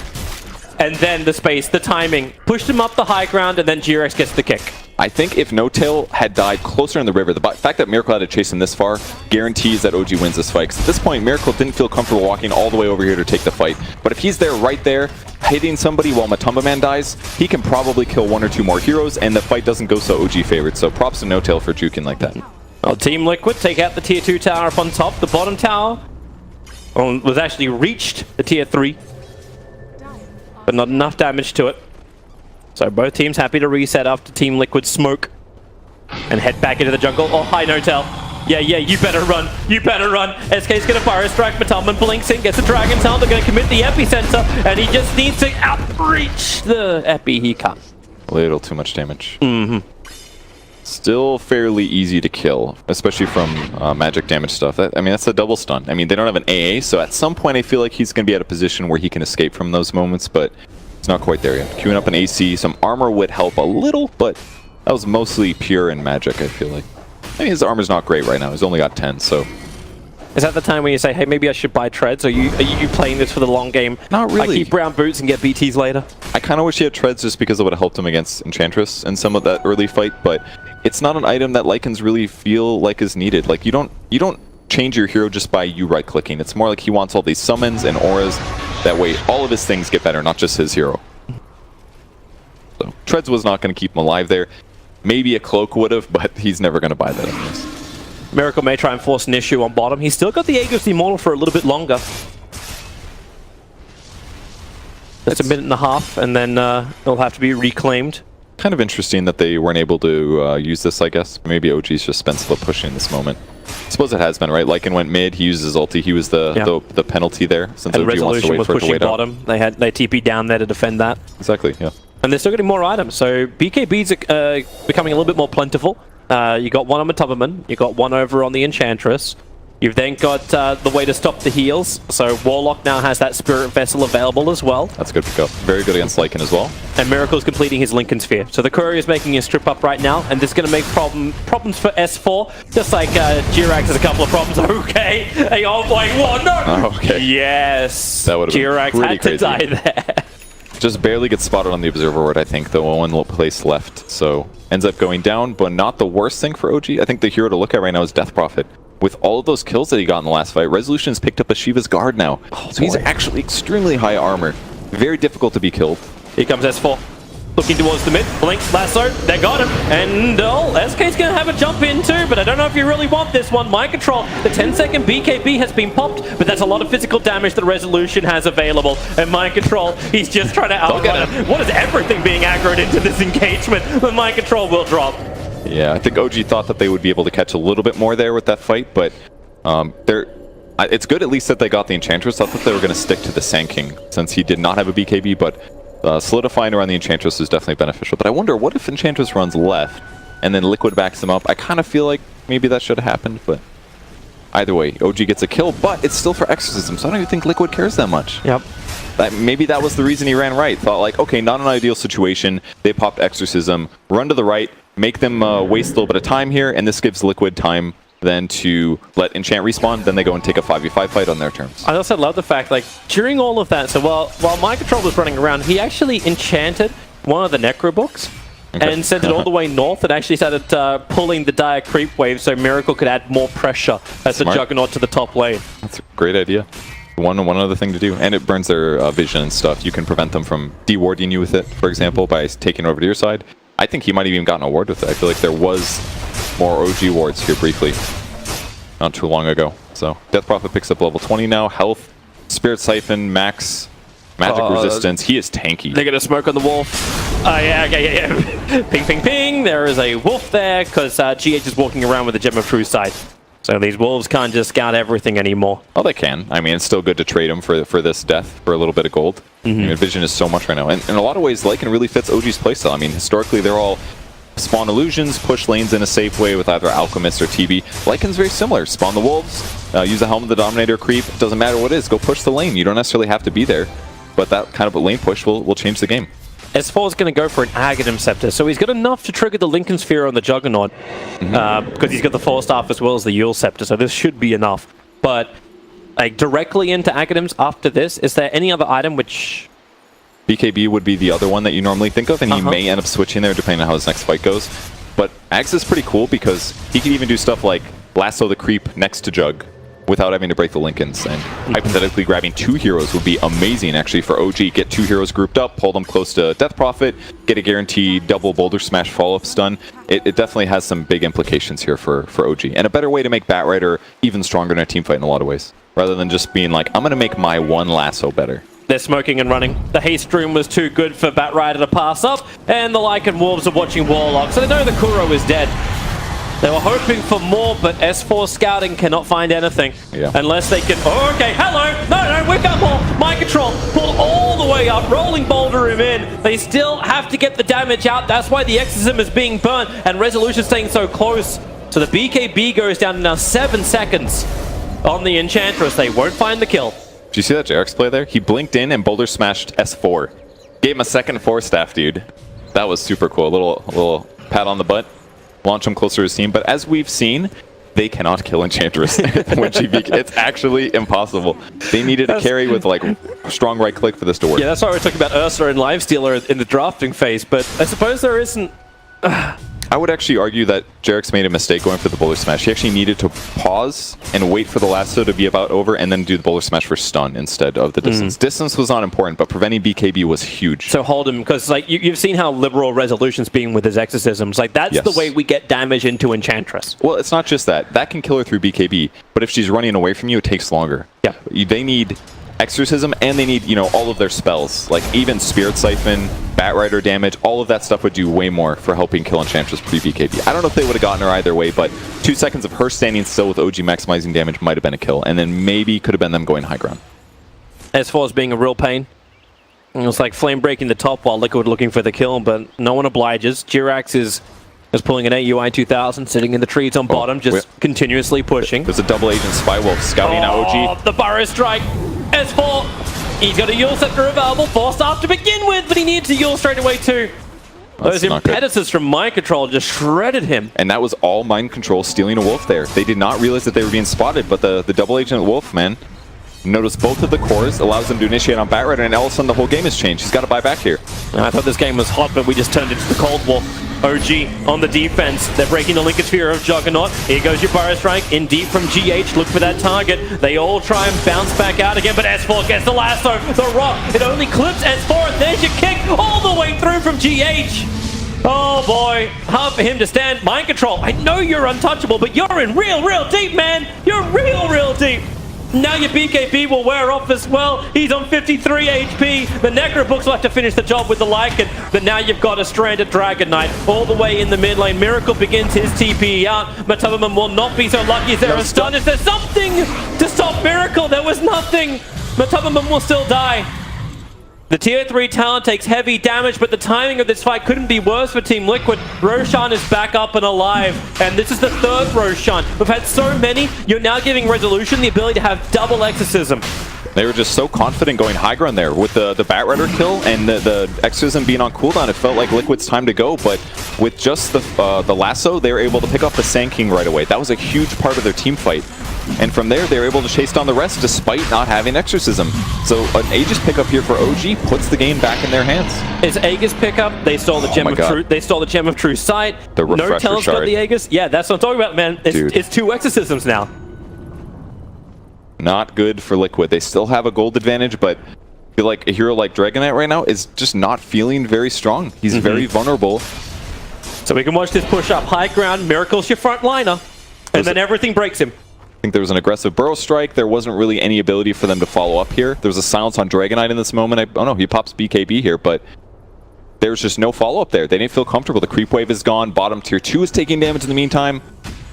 And then the space, the timing. Pushed him up the high ground, and then Jirax gets the kick. I think if No Tail had died closer in the river, the fact that Miracle had to chase him this far guarantees that OG wins this fight. 'Cause at this point, Miracle didn't feel comfortable walking all the way over here to take the fight. But if he's there right there, hitting somebody while Matumban Man dies, he can probably kill 1 or 2 more heroes, and the fight doesn't go so OG favored. So props to No Tail for juking like that. Well, Team Liquid take out the tier 2 tower up on top. The bottom tower was actually reached, the tier 3. But not enough damage to it. So both teams happy to reset after Team Liquid smoke and head back into the jungle. Oh, hi, No Tail. Yeah, you better run. You better run. SK's gonna fire a strike, but Tubman blinks in, gets a Dragon's Helm. They're gonna commit the epicenter, and he just needs to outreach the epi. He can't. A little too much damage. Still fairly easy to kill, especially from magic damage stuff. I mean, that's a double stun. I mean, they don't have an AA, so at some point I feel like he's going to be at a position where he can escape from those moments, but it's not quite there yet. Queuing up an AC, some armor would help a little, but that was mostly pure in magic, I feel like. I mean, his armor's not great right now. He's only got 10, so... Is that the time when you say, hey, maybe I should buy treads? Are you playing this for the long game? Not really. I keep brown boots and get BTs later? I kind of wish he had treads just because it would have helped him against Enchantress in some of that early fight, but it's not an item that Lycans really feel like is needed. Like, you don't change your hero just by you right-clicking. It's more like he wants all these summons and auras. That way, all of his things get better, not just his hero. So, treads was not going to keep him alive there. Maybe a cloak would have, but he's never going to buy that anyways. Miracle may try and force an issue on bottom. He's still got the Aegis Immortal for a little bit longer. It's a minute and a half, and then it'll have to be reclaimed. Kind of interesting that they weren't able to use this, I guess. Maybe OG's just spent slow pushing this moment. I suppose it has been, right? Lycan went mid, he used his ulti, he was the penalty there, since and OG wants to wait for it to wait bottom. They TP'd down there to defend that. Exactly, yeah. And they're still getting more items, so BKBs are becoming a little bit more plentiful. You got one on Matubberman, you got one over on the Enchantress. You've then got the way to stop the heals, so Warlock now has that Spirit Vessel available as well. That's a good pickup. Very good against Lycan as well. And Miracle's completing his Lincoln Sphere. So the Courier is making a strip up right now, and this is going to make problems for S4, just like Jirax has a couple of problems. Okay, hey, oh boy, what? No! Oh, okay. Yes! That would have been Jirax had to die there. Just barely gets spotted on the Observer Ward, I think, the one place left. So ends up going down, but not the worst thing for OG. I think the hero to look at right now is Death Prophet. With all of those kills that he got in the last fight, Resolution's picked up a Shiva's Guard now. Oh, so he's actually extremely high armor. Very difficult to be killed. Here comes S4. Looking towards the mid. Blink, lasso, they got him. And SK's going to have a jump in too, but I don't know if you really want this one. Mind Control, the 10-second BKB has been popped, but that's a lot of physical damage that Resolution has available. And Mind Control, he's just trying to outrun him. What is everything being aggroed into this engagement? But Mind Control will drop. Yeah, I think OG thought that they would be able to catch a little bit more there with that fight, but it's good at least that they got the Enchantress. I thought they were going to stick to the Sand King since he did not have a BKB, but solidifying around the Enchantress is definitely beneficial. But I wonder, what if Enchantress runs left and then Liquid backs him up? I kind of feel like maybe that should have happened, but either way, OG gets a kill, but it's still for Exorcism, so I don't even think Liquid cares that much. Yep. Maybe that was the reason he ran right. Thought like, okay, not an ideal situation. They popped Exorcism, run to the right, make them waste a little bit of time here, and this gives Liquid time then to let Enchant respawn, then they go and take a 5v5 fight on their terms. I also love the fact, like, during all of that, so while Mind Control was running around, he actually enchanted one of the Necro books and sent it all the way north and actually started pulling the dire creep wave so Miracle could add more pressure as the Juggernaut to the top lane. That's a great idea. One other thing to do, and it burns their vision and stuff. You can prevent them from dewarding you with it, for example, by taking over to your side. I think he might have even gotten a ward with it. I feel like there was more OG wards here briefly, not too long ago. So Death Prophet picks up level 20 now. Health, Spirit Siphon, max, magic resistance. He is tanky. They're gonna smoke on the wolf. Yeah. Ping, ping, ping. There is a wolf there because GH is walking around with the Gem of True Sight. So these wolves can't just scout everything anymore. Oh, they can. I mean, it's still good to trade them for this death for a little bit of gold. I mean, vision is so much right now. And in a lot of ways, Lycan really fits OG's playstyle. I mean, historically, they're all spawn illusions, push lanes in a safe way with either Alchemist or TB. Lycan's very similar. Spawn the wolves, use a Helm of the Dominator creep. Doesn't matter what it is, go push the lane. You don't necessarily have to be there, but that kind of a lane push will change the game. S4 is going to go for an Aghanim Scepter, so he's got enough to trigger the Lincoln Sphere on the Juggernaut, because he's got the Force Staff as well as the Yule Scepter, so this should be enough. But like directly into Aghanims after this, is there any other item which... BKB would be the other one that you normally think of, and he may end up switching there depending on how his next fight goes. But Axe is pretty cool because he can even do stuff like lasso the creep next to Jug without having to break the Lincolns. And hypothetically, grabbing 2 heroes would be amazing actually for OG. Get 2 heroes grouped up, pull them close to Death Prophet, get a guaranteed double Boulder Smash follow-up stun. It definitely has some big implications here for OG. And a better way to make Batrider even stronger in a team fight in a lot of ways. Rather than just being like, I'm going to make my one lasso better. They're smoking and running. The haste room was too good for Batrider to pass up, and the Lycan Wolves are watching Warlock, so they know the Kuro is dead. They were hoping for more, but S4 scouting cannot find anything. Yeah. Unless they can... Oh, okay, hello! No, we've got more! Mind control, pull all the way up, rolling boulder him in. They still have to get the damage out. That's why the Exorcism is being burnt, and Resolution staying so close. So the BKB goes down to now 7 seconds on the Enchantress. They won't find the kill. Did you see that Jarek's play there? He blinked in and boulder smashed S4. Gave him a second 4-staff, dude. That was super cool. A little pat on the butt. Launch him closer to his team. But as we've seen, they cannot kill Enchantress when she it's actually impossible. They needed a carry with like strong right click for this to work. Yeah, that's why we're talking about Ursa and Livestealer in the drafting phase. But I suppose there isn't... I would actually argue that Jarek's made a mistake going for the boulder smash. He actually needed to pause and wait for the lasso to be about over and then do the boulder smash for stun instead of the distance. Distance was not important, but preventing BKB was huge. So hold him, because like you've seen how liberal Resolution's being with his exorcisms. Like that's the way we get damage into Enchantress. Well, it's not just that. That can kill her through BKB, but if she's running away from you, it takes longer. Yeah. They need Exorcism, and they need, you know, all of their spells. Like even Spirit Siphon, Batrider damage, all of that stuff would do way more for helping kill Enchantress pre-BKB. I don't know if they would have gotten her either way, but 2 seconds of her standing still with OG maximizing damage might have been a kill, and then maybe could have been them going high ground. S4 is being a real pain. It was like Flame breaking the top while Liquid looking for the kill, but no one obliges. Jirax is pulling an AUI 2000, sitting in the trees on bottom, just continuously pushing. There's a double agent Spywolf scouting out OG. The Burrow Strike. S4, he's got a Yule Scepter available, 4-star to begin with, but he needs a Yule straight away too. Those impetuses from Mind Control just shredded him. And that was all Mind Control stealing a Wolf there. They did not realize that they were being spotted, but the double agent Wolf, man, notice both of the cores, allows them to initiate on Batrider, and all of a sudden the whole game has changed. He's got to buy back here. I thought this game was hot, but we just turned into the Cold War. OG on the defense. They're breaking the Linkage Sphere of Juggernaut. Here goes your Burrow Strike. In deep from GH. Look for that target. They all try and bounce back out again, but S4 gets the lasso. The rock. It only clips S4, and there's your kick all the way through from GH. Oh boy. Hard for him to stand. Mind Control. I know you're untouchable, but you're in real deep, man. You're real deep. Now your BKB will wear off as well. He's on 53 HP. The Necrobooks will have to finish the job with the Lycan, but now you've got a stranded Dragon Knight all the way in the mid lane. Miracle begins his TP out. Matubman will not be so lucky. Is there a stun? Is there something to stop Miracle? There was nothing. Matubman will still die. The tier 3 talent takes heavy damage, but the timing of this fight couldn't be worse for Team Liquid. Roshan is back up and alive, and this is the 3rd Roshan. We've had so many, you're now giving Resolution the ability to have double Exorcism. They were just so confident going high ground there with the Batrider kill and the Exorcism being on cooldown. It felt like Liquid's time to go, but with just the lasso, they were able to pick up the Sand King right away. That was a huge part of their team fight. And from there, they were able to chase down the rest despite not having Exorcism. So an Aegis pickup here for OG puts the game back in their hands. It's Aegis pickup. They stole the Gem of Truth. They stole the Gem of True Sight. The refresher no talent's got the Aegis. Yeah, that's what I'm talking about, man. It's 2 Exorcisms now. Not good for Liquid. They still have a gold advantage, but I feel like a hero like Dragon Knight right now is just not feeling very strong. He's very vulnerable. So we can watch this push up high ground. Miracle's your front liner, and then everything breaks him. I think there was an aggressive Burrow Strike. There wasn't really any ability for them to follow up here. There was a silence on Dragon Knight in this moment. Oh no, he pops BKB here, but there's just no follow-up there. They didn't feel comfortable. The creep wave is gone. Bottom tier 2 is taking damage in the meantime.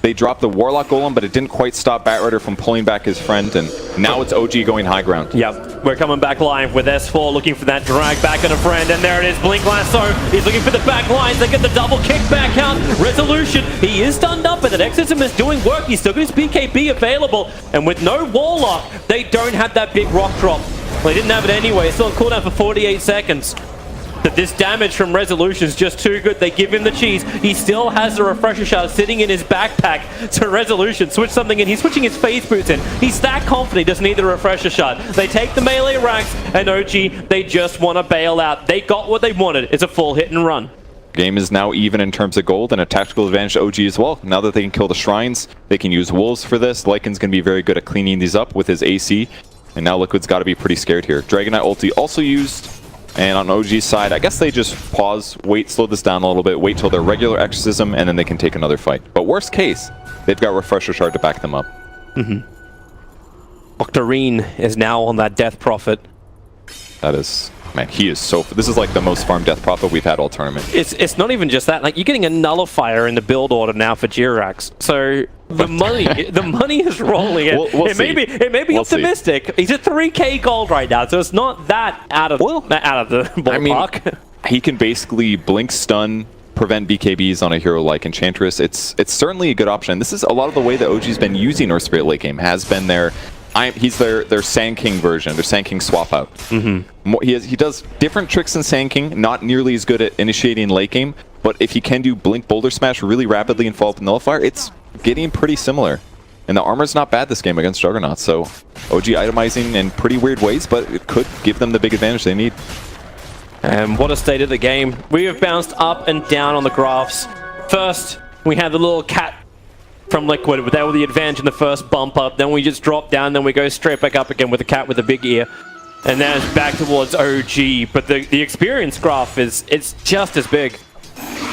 They dropped the Warlock Golem, but it didn't quite stop Batrider from pulling back his friend, and now it's OG going high ground. Yep, we're coming back live with S4 looking for that drag back on a friend, and there it is, Blink Lasso. He's looking for the back lines. They get the double kick back out. Resolution, he is stunned up, but that Exorcism is doing work. He's still got his BKB available, and with no Warlock, they don't have that big rock drop. Well, they didn't have it anyway. It's still on cooldown for 48 seconds. That this damage from Resolution is just too good. They give him the cheese. He still has the refresher shard sitting in his backpack. So Resolution, switch something in. He's switching his phase boots in. He's that confident he doesn't need the refresher shard. They take the melee racks, and OG, they just want to bail out. They got what they wanted. It's a full hit and run. Game is now even in terms of gold, and a tactical advantage to OG as well. Now that they can kill the shrines, they can use wolves for this. Lycan's going to be very good at cleaning these up with his AC. And now Liquid's got to be pretty scared here. Dragon Knight ulti also used. And on OG's side, I guess they just pause, wait, slow this down a little bit, wait till their regular Exorcism, and then they can take another fight. But worst case, they've got Refresher Shard to back them up. Octarine is now on that Death Prophet. That is Man, he is so... This is like the most farm Death Prophet we've had all tournament. It's not even just that. Like, you're getting a nullifier in the build order now for Jirax. So the money is rolling. It may be optimistic. See. He's at 3k gold right now, so it's not that out of the ballpark. I mean, he can basically blink stun, prevent BKBs on a hero like Enchantress. It's certainly a good option. This is a lot of the way that OG's been using Earth Spirit late game, has been he's their Sand King version, their Sand King swap out. He does different tricks than Sand King, not nearly as good at initiating late game, but if he can do Blink Boulder Smash really rapidly and follow up Nullifier, it's getting pretty similar. And the armor's not bad this game against Juggernaut, so OG itemizing in pretty weird ways, but it could give them the big advantage they need. And what a state of the game. We have bounced up and down on the graphs. First, we had the little cat from Liquid, but they were the advantage in the first bump up. Then we just drop down, then we go straight back up again with the cat with the big ear. And then it's back towards OG. But the experience graph it's just as big.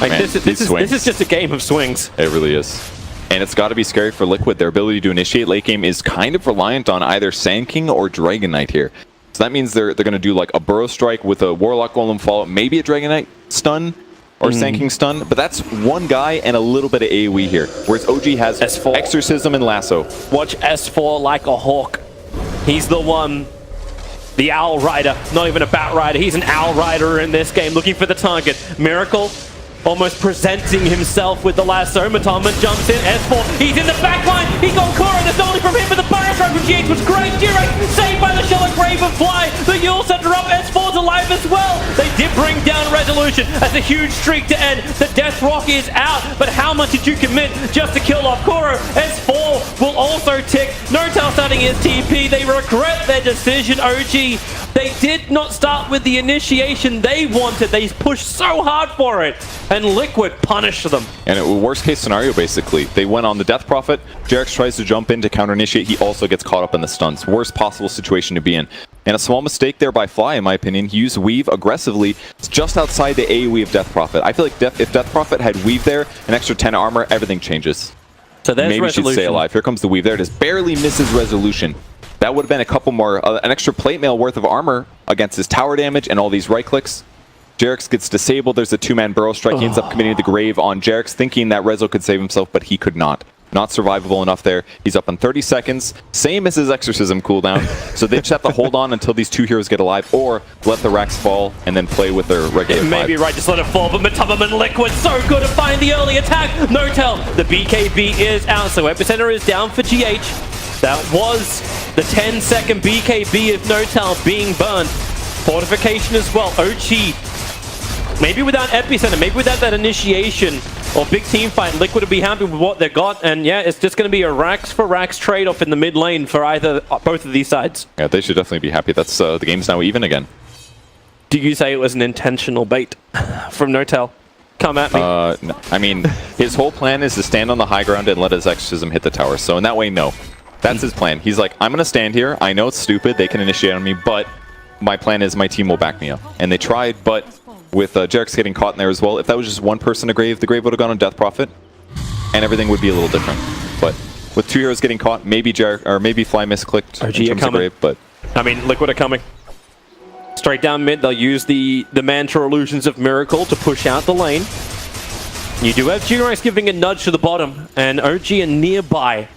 Like, man, this is just a game of swings. It really is. And it's got to be scary for Liquid. Their ability to initiate late game is kind of reliant on either Sand King or Dragon Knight here. So that means they're going to do like a Burrow Strike with a Warlock Golem follow, maybe a Dragon Knight stun or Sand King stun, but that's one guy and a little bit of AoE here, whereas OG has S4. Exorcism and Lasso. Watch S4 like a hawk. He's the one, the Owl Rider, not even a Bat Rider, he's an Owl Rider in this game, looking for the target. Miracle almost presenting himself with the lasso. Matama jumps in, S4, he's in the back line, he got Kora, there's only from him, but the Burrow Strike from GH was great. Jirax saved by the Shell of Gravenfly, the Yule Scepter up, S4's alive as well. They did bring down Resolution as a huge streak to end. The Death Rock is out, but how much did you commit just to kill off Koro? S4 will also tick. Notel starting his TP, they regret their decision, OG. They did not start with the initiation they wanted. They pushed so hard for it, and Liquid punished them. And it was worst case scenario, basically. They went on the Death Prophet. Jirax tries to jump in to counter-initiate. He also gets caught up in the stuns. Worst possible situation to be in. And a small mistake there by Fly, in my opinion. He used Weave aggressively. It's just outside the AoE of Death Prophet. I feel like if Death Prophet had Weave there, an extra 10 armor, everything changes. So there's maybe Resolution. She'd stay alive. Here comes the Weave there. It just barely misses Resolution. That would have been a couple more, an extra plate mail worth of armor against his tower damage and all these right clicks. Jirax gets disabled. There's a two-man Burrow Strike. He ends up committing the grave on Jirax, thinking that Rezo could save himself, but he could not. Not survivable enough there. He's up in 30 seconds. Same as his Exorcism cooldown. So they just have to hold on until these two heroes get alive, or let the racks fall and then play with their regular It may be right, just let it fall, but Matubum and Liquid so good at finding the early attack. Notel, the BKB is out, so Epicenter is down for GH. That was the 10-second BKB of Notel being burned. Fortification as well. OG, maybe without Epicenter, maybe without that initiation or big team fight, Liquid will be happy with what they got, and yeah, it's just going to be a racks for racks trade-off in the mid lane for both of these sides. Yeah, they should definitely be happy. That's the game's now even again. Do you say it was an intentional bait from Notel? Come at me. No. I mean, his whole plan is to stand on the high ground and let his Exorcism hit the tower. So in that way, no. That's his plan. He's like, I'm going to stand here. I know it's stupid. They can initiate on me, but my plan is my team will back me up. And they tried, but with Jirax getting caught in there as well, if that was just one person to grave, the grave would have gone on Death Prophet, and everything would be a little different. But with two heroes getting caught, maybe maybe Fly misclicked in terms of grave, but... I mean, Liquid are coming. Straight down mid, they'll use the Mantra Illusions of Miracle to push out the lane. You do have Jirax giving a nudge to the bottom, and OG are nearby.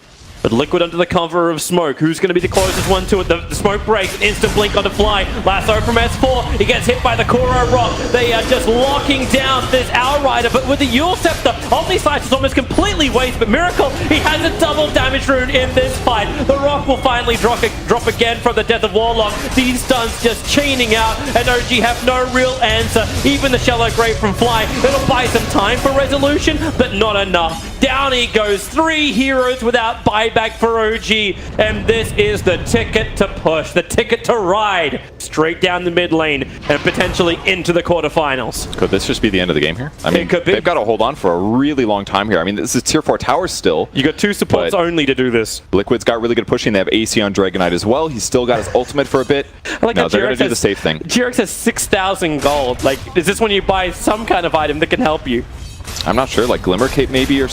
But Liquid under the cover of smoke. Who's going to be the closest one to it? The smoke breaks. Instant blink on the fly. Lasso from S4. He gets hit by the Koro Rock. They are just locking down this Owl Rider. But with the Yule Scepter, Omni-Sight is almost completely wasted. But Miracle, he has a double damage rune in this fight. The Rock will finally drop again from the death of Warlock. These stuns just chaining out. And OG have no real answer. Even the Shallow Grave from Fly. It'll buy some time for Resolution, but not enough. Down he goes. 3 heroes without buyback for OG. And this is the ticket to push. The ticket to ride. Straight down the mid lane and potentially into the quarterfinals. Could this just be the end of the game here? I mean, it could be. They've got to hold on for a really long time here. I mean, this is tier 4 towers still. You got 2 supports only to do this. Liquid's got really good pushing. They have AC on Dragon Knight as well. He's still got his ultimate for a bit. Like no, they're going to do the safe thing. Jirax has 6,000 gold. Like, is this when you buy some kind of item that can help you? I'm not sure, like Glimmer Cape maybe, or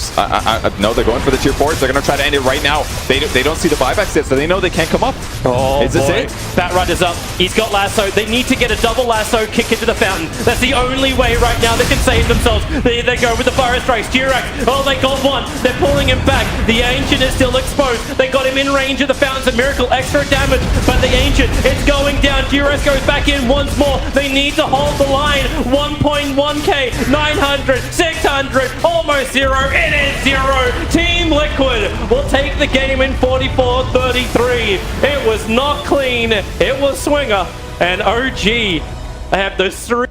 no, they're going for the tier 4s. They're going to try to end it right now. They don't see the buybacks yet, so they know they can't come up. Oh, is this it? Bat Rider's up. He's got lasso. They need to get a double lasso kick into the fountain. That's the only way right now they can save themselves. They go with the Fire Strikes. Durax, oh, they got one. They're pulling him back. The Ancient is still exposed. They got him in range of the fountains. A miracle, extra damage, but the Ancient is going down. Durax goes back in once more. They need to hold the line. 1.1k, 900, 600, almost zero. It is zero. Team Liquid will take the game in 44-33. It was not clean. It was Swinger and OG. They have those 3